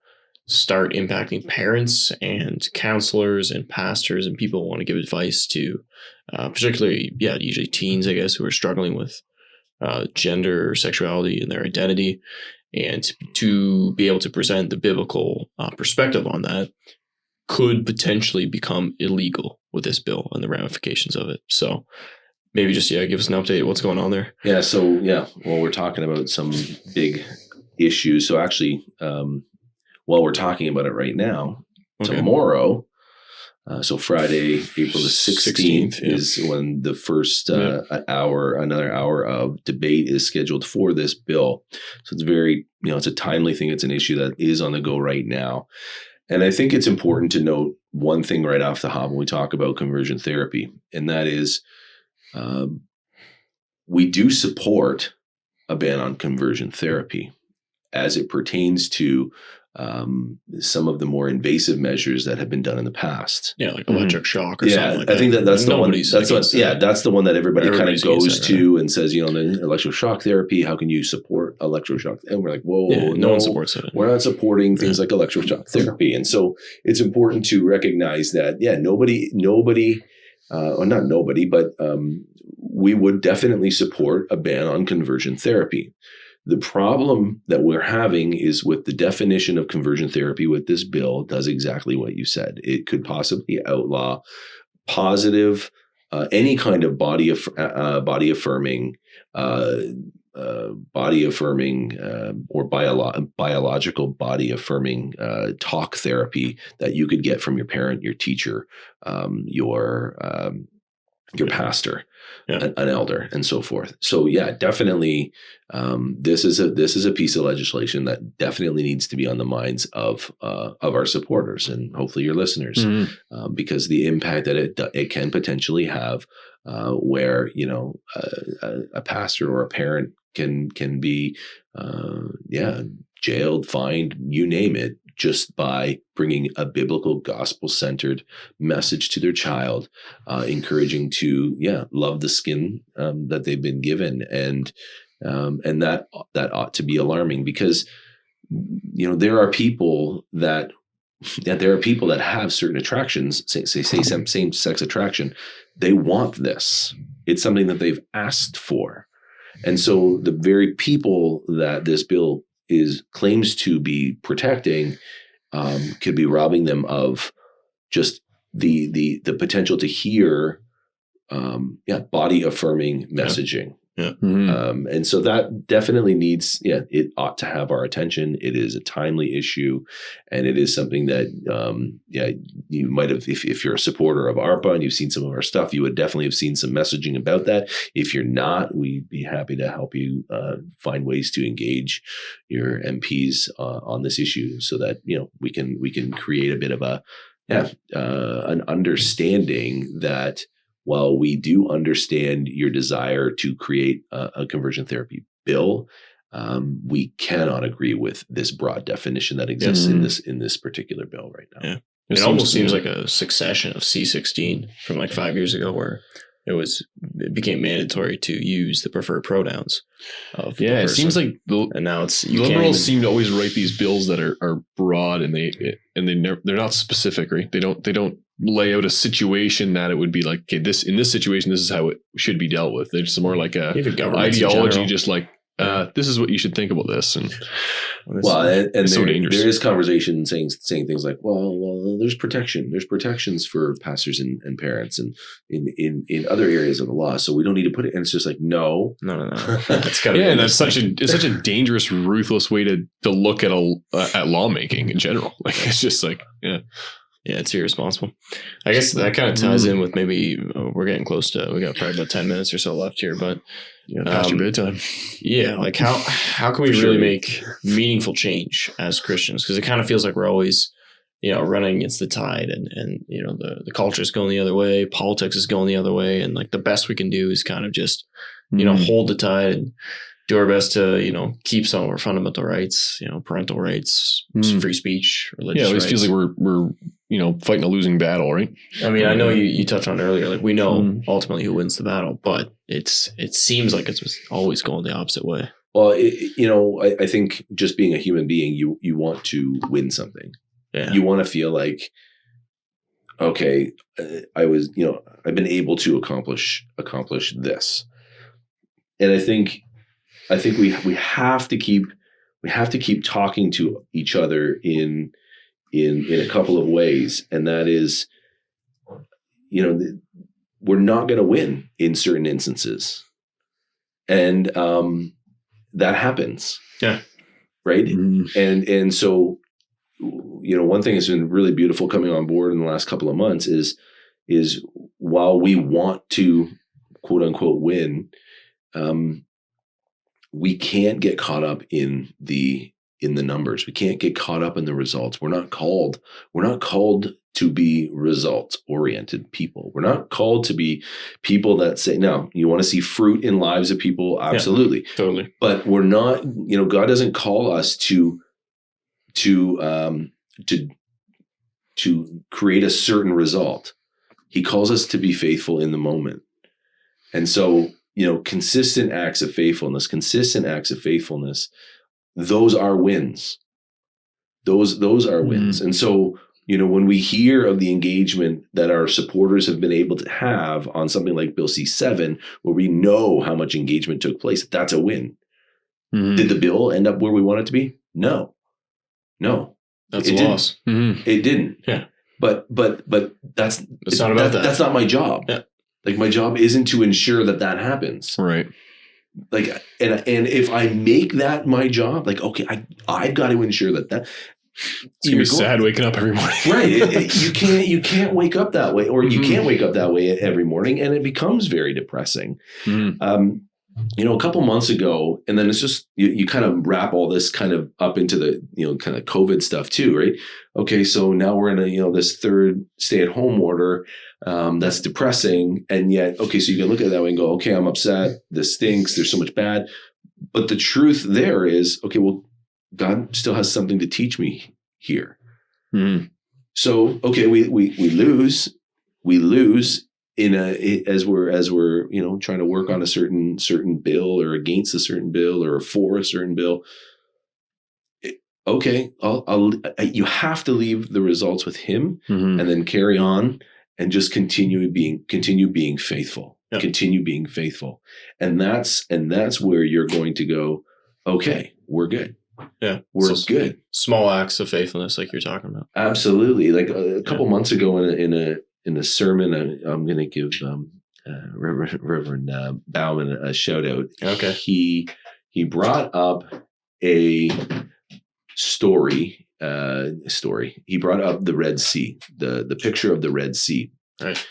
start impacting parents and counselors and pastors and people who want to give advice to, particularly, usually teens, I guess, who are struggling with gender or sexuality and their identity, and to be able to present the biblical perspective on that could potentially become illegal with this bill and the ramifications of it. So maybe just, give us an update. What's going on there? Yeah. So, well, we're talking about some big issues. So actually, while we're talking about it right now, tomorrow, so Friday, April the 16th is when the first another hour of debate is scheduled for this bill. So it's very, it's a timely thing. It's an issue that is on the go right now. And I think it's important to note one thing right off the hop when we talk about conversion therapy, and that is, we do support a ban on conversion therapy as it pertains to some of the more invasive measures that have been done in the past. Yeah, like electric shock or something like that. I think that's the one. That's the one that everybody kind of goes to and says, the electroshock therapy. How can you support electroshock? And we're like, whoa, no one supports it. We're not supporting things like electroshock therapy. And so it's important to recognize that, we would definitely support a ban on conversion therapy. The problem that we're having is with the definition of conversion therapy with this bill does exactly what you said. It could possibly outlaw positive, any kind of body affirming or biological body affirming talk therapy that you could get from your parent, your teacher, your pastor, an elder, and so forth. So definitely, this is a piece of legislation that definitely needs to be on the minds of our supporters and hopefully your listeners, because the impact that it can potentially have, where a pastor or a parent can be jailed, fined, you name it, just by bringing a biblical gospel-centered message to their child, encouraging to, love the skin that they've been given. And that ought to be alarming, because, there are people that have certain attractions, say same-sex attraction. They want this. It's something that they've asked for. And so the very people that this bill claims to be protecting could be robbing them of just the potential to hear body affirming messaging. Yeah. Mm-hmm. And so that definitely needs, it ought to have our attention. It is a timely issue, and it is something that, you might have, if you're a supporter of ARPA and you've seen some of our stuff, you would definitely have seen some messaging about that. If you're not, we'd be happy to help you find ways to engage your MPs on this issue, so that we can create a bit of an understanding that, while we do understand your desire to create a conversion therapy bill, we cannot agree with this broad definition that exists in this particular bill right now. Yeah. It almost seems like a succession of C16 from like 5 years ago, where it became mandatory to use the preferred pronouns of the person. It seems like and now it's liberals seem to always write these bills that are broad, and they're not specific, right? They don't lay out a situation that it would be like, okay, in this situation, this is how it should be dealt with. They're just more like a ideology, just like this is what you should think about this. And and so dangerous. There is conversation saying things like, well, there's protection. There's protections for pastors and parents and in other areas of the law, so we don't need to put it. And it's just like, no. It's gotta and that's such a dangerous, ruthless way to look at lawmaking in general. Like, it's just like, yeah, it's irresponsible. I guess that kind of ties in with maybe we're getting close to, we got probably about 10 minutes or so left here, but past your bedtime. Yeah. Like how can we really make meaningful change as Christians? Because it kind of feels like we're always, running against the tide, and the culture is going the other way. Politics is going the other way. And like the best we can do is kind of just, hold the tide and do our best to, keep some of our fundamental rights, parental rights, free speech, religious rights. Yeah, it always feels like we're fighting a losing battle, right? I mean, I know you touched on it earlier, like we know ultimately who wins the battle, but it seems like it's always going the opposite way. Well, I think just being a human being, you want to win something. Yeah. You want to feel like, okay, I've been able to accomplish this. And I think we have to keep talking to each other in a couple of ways, and that is, we're not going to win in certain instances, and that happens. Yeah. Right. And so, one thing that's been really beautiful coming on board in the last couple of months is while we want to quote unquote win, we can't get caught up in the numbers. We can't get caught up in the results. We're not called to be results oriented people. We're not called to be people that say, now you want to see fruit in lives of people. Absolutely. Yeah, totally. But we're not, God doesn't call us to create a certain result. He calls us to be faithful in the moment. And so, consistent acts of faithfulness, those are wins. Those are wins. And so, when we hear of the engagement that our supporters have been able to have on something like Bill C7, where we know how much engagement took place, that's a win. Did the bill end up where we want it to be? No. That's a loss. It didn't. Yeah. But that's not about that. That's not my job. Yeah. Like, my job isn't to ensure that happens. Right. Like, and if I make that my job, like, okay, I've got to ensure that it's gonna be sad waking up every morning. Right. You can't wake up that way, or you can't wake up that way every morning, and it becomes very depressing. A couple months ago, and then it's just, you kind of wrap all this kind of up into the, kind of COVID stuff too, right? Okay. So now we're in this third stay-at-home order. That's depressing. And yet, okay, so you can look at it that way and go, okay, I'm upset. This stinks. There's so much bad. But the truth there is, okay, well, God still has something to teach me here. So, okay, we lose as we're trying to work on a certain bill, or against a certain bill, or for a certain bill. Okay, you have to leave the results with Him, and then carry on and just continue being faithful. Yep. Continue being faithful. And that's where you're going to go, okay, we're good. Yeah. We're good. Small acts of faithfulness, like you're talking about. Absolutely. Like a couple months ago in a sermon, I'm going to give Reverend Bauman a shout out. Okay. He brought up a story. He brought up the Red Sea, the picture of the Red Sea. Right.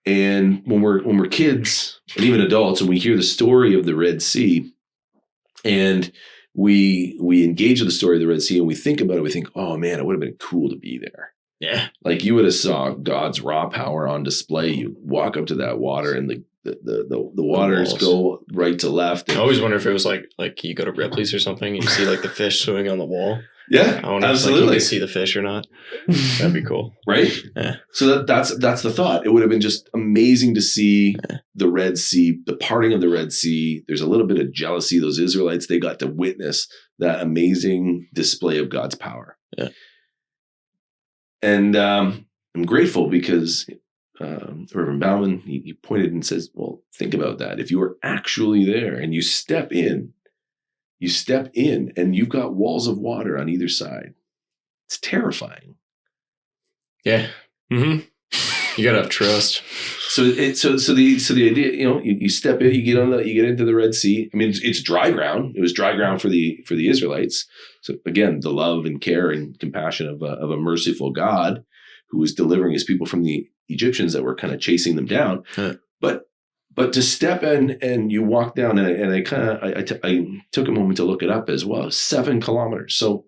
And when we're kids and even adults, and we hear the story of the Red Sea, and we engage with the story of the Red Sea, and we think about it, we think, oh man, it would have been cool to be there. Yeah. Like you would have saw God's raw power on display. You walk up to that water, and the waters go right to left. I always wonder if it was like you go to Ripley's or something, and you see like the fish swimming on the wall. Yeah, I wonder absolutely. If you can see the fish or not. That'd be cool, right? Yeah. So that's the thought. It would have been just amazing to see the Red Sea, the parting of the Red Sea. There's a little bit of jealousy. Those Israelites, they got to witness that amazing display of God's power. Yeah. And I'm grateful because Reverend Bauman, he pointed and says, well, think about that. If you were actually there and you step in and you've got walls of water on either side. It's terrifying. Yeah. Mm-hmm. You gotta have trust. So the idea, you step in, you get into the Red Sea. I mean, it's dry ground. It was dry ground for the Israelites. So again, the love and care and compassion of a merciful God who was delivering his people from the Egyptians that were kind of chasing them down. But to step in and you walk down, and I took a moment to look it up as well. 7 kilometers. So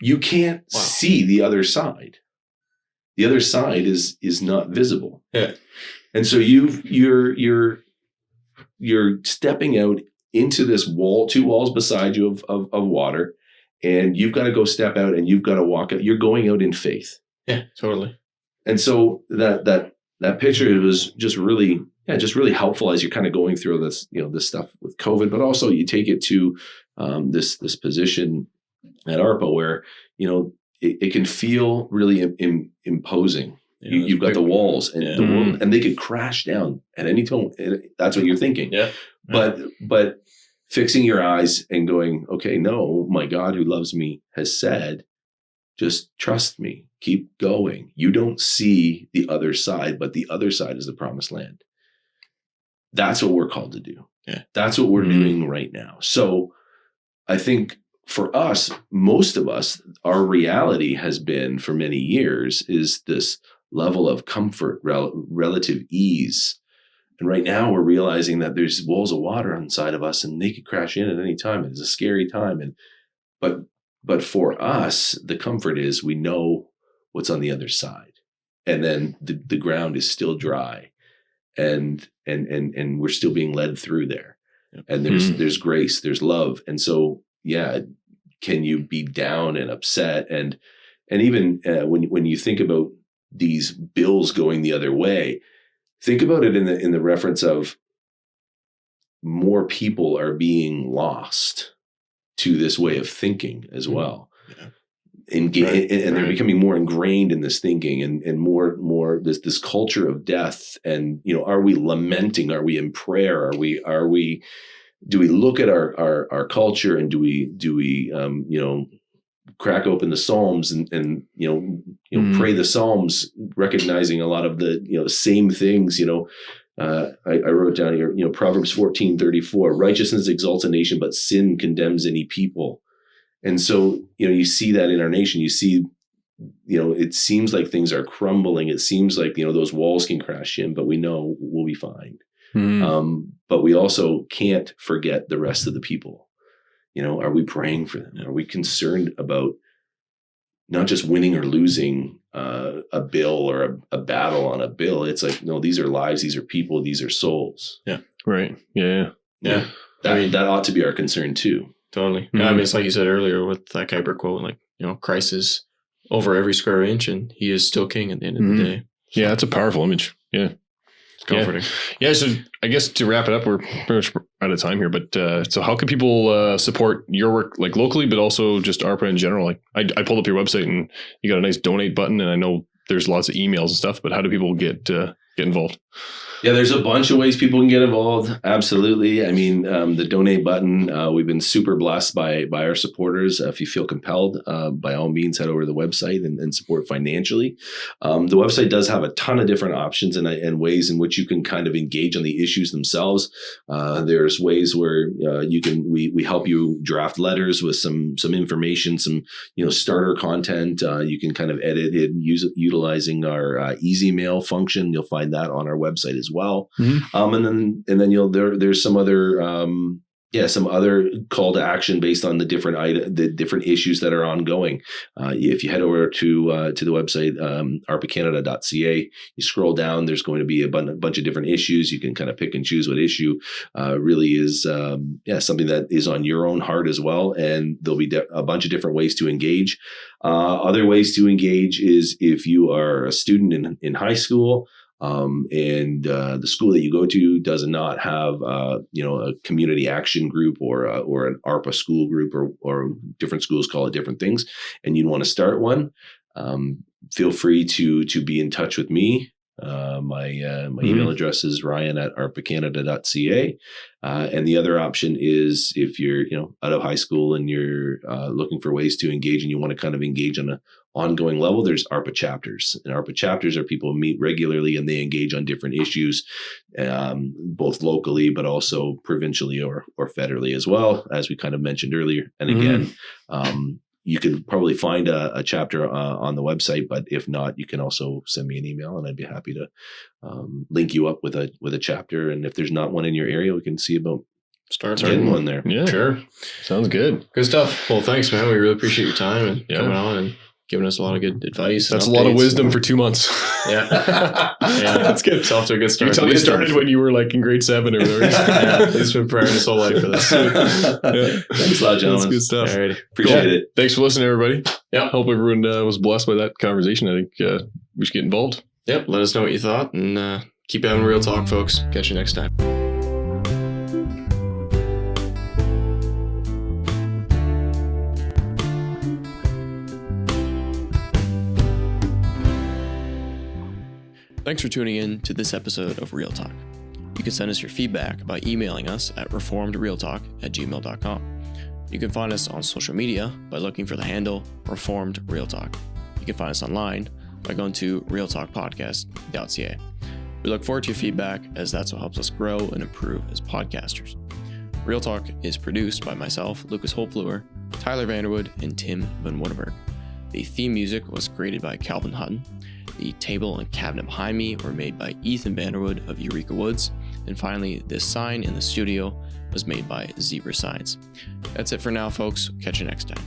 you can't see the other side. The other side is not visible. Yeah. And so you're stepping out into this wall, 2 walls beside you of water, and you've got to go step out and you've got to walk out. You're going out in faith. Yeah, totally. And so that picture was just really helpful as you're kind of going through this, this stuff with COVID, but also you take it to this position at ARPA where, it can feel really imposing. Yeah, you've got the walls and the world, and they could crash down at any time. That's what you're thinking. Yeah. But fixing your eyes and going, okay, no, my God who loves me has said, just trust me, keep going. You don't see the other side, but the other side is the promised land. That's what we're called to do. Yeah. That's what we're doing right now. So I think for us, most of us, our reality has been for many years is this level of comfort, relative ease. And right now we're realizing that there's walls of water inside of us and they could crash in at any time. It's a scary time. But for us, the comfort is we know what's on the other side. And then the ground is still dry and we're still being led through there. And there's grace, there's love. And so, can you be down and upset? And even when you think about these bills going the other way, think about it in the reference of more people are being lost to this way of thinking as well. Yeah. And they're becoming more ingrained in this thinking and more this culture of death. And, are we lamenting? Are we in prayer? Do we look at our culture and do we crack open the Psalms and pray the Psalms, recognizing a lot of the same things. I wrote down here, Proverbs 14:34, righteousness exalts a nation, but sin condemns any people. And so you see that in our nation. You see, it seems like things are crumbling. It seems like those walls can crash in, but we know we'll be fine. But we also can't forget the rest of the people. Are we praying for them? Are we concerned about not just winning or losing a bill or a battle on a bill? It's like, no, these are lives, these are people, these are souls. Yeah. Right. Yeah. That ought to be our concern too. Totally. Mm-hmm. Yeah, it's like you said earlier with that Kuiper quote, like, Christ is over every square inch and he is still king at the end of the day. Yeah, that's a powerful image. Yeah. It's comforting. Yeah. So I guess to wrap it up, we're pretty much out of time here, but so how can people support your work like locally, but also just ARPA in general? Like I pulled up your website and you got a nice donate button, and I know there's lots of emails and stuff, but how do people get involved? Yeah, there's a bunch of ways people can get involved. Absolutely. I mean, the donate button, we've been super blessed by our supporters. If you feel compelled, by all means, head over to the website and support financially. The website does have a ton of different options and ways in which you can kind of engage on the issues themselves. There's ways where we help you draft letters with some information, some starter content. You can kind of edit it utilizing our easy mail function. You'll find that on our website as well. Mm-hmm. And then there's some other some other call to action based on the different issues that are ongoing. If you head over to the website arpacanada.ca, you scroll down, there's going to be a bunch of different issues. You can kind of pick and choose what issue really is something that is on your own heart as well, and there'll be a bunch of different ways to engage. Other ways to engage is if you are a student in high school, and the school that you go to does not have a community action group or an ARPA school group, or different schools call it different things, and you'd want to start one, feel free to be in touch with me. My email address is ryan@arpacanada.ca. And the other option is if you're out of high school and you're looking for ways to engage and you want to kind of engage on an ongoing level, there's ARPA chapters. And ARPA chapters are people who meet regularly and they engage on different issues, both locally but also provincially or federally as well, as we kind of mentioned earlier. And again, you can probably find a chapter on the website, but if not, you can also send me an email and I'd be happy to link you up with a chapter. And if there's not one in your area, we can see about starting one there. Yeah, sure. Sounds good. Good stuff. Well, thanks, man. We really appreciate your time and coming on and giving us a lot of good advice. That's a lot of wisdom for 2 months. Yeah. That's good. It's off to a good start. You started when you were like in grade 7 or whatever. He's been preparing his whole life for this. Thanks a lot, gentlemen. That's good stuff. Alrighty. Appreciate it. Thanks for listening, everybody. Yeah. Hope everyone was blessed by that conversation. I think we should get involved. Yep. Let us know what you thought and keep having real talk, folks. Catch you next time. Thanks for tuning in to this episode of Real Talk. You can send us your feedback by emailing us at reformedrealtalk@gmail.com. You can find us on social media by looking for the handle Reformed Real Talk. You can find us online by going to realtalkpodcast.ca. We look forward to your feedback, as that's what helps us grow and improve as podcasters. Real Talk is produced by myself, Lucas Holfluer, Tyler Vanderwood, and Tim Van Woudenberg. The theme music was created by Calvin Hutton. The table and cabinet behind me were made by Ethan Vanderwood of Eureka Woods. And finally, this sign in the studio was made by Zebra Signs. That's it for now, folks. Catch you next time.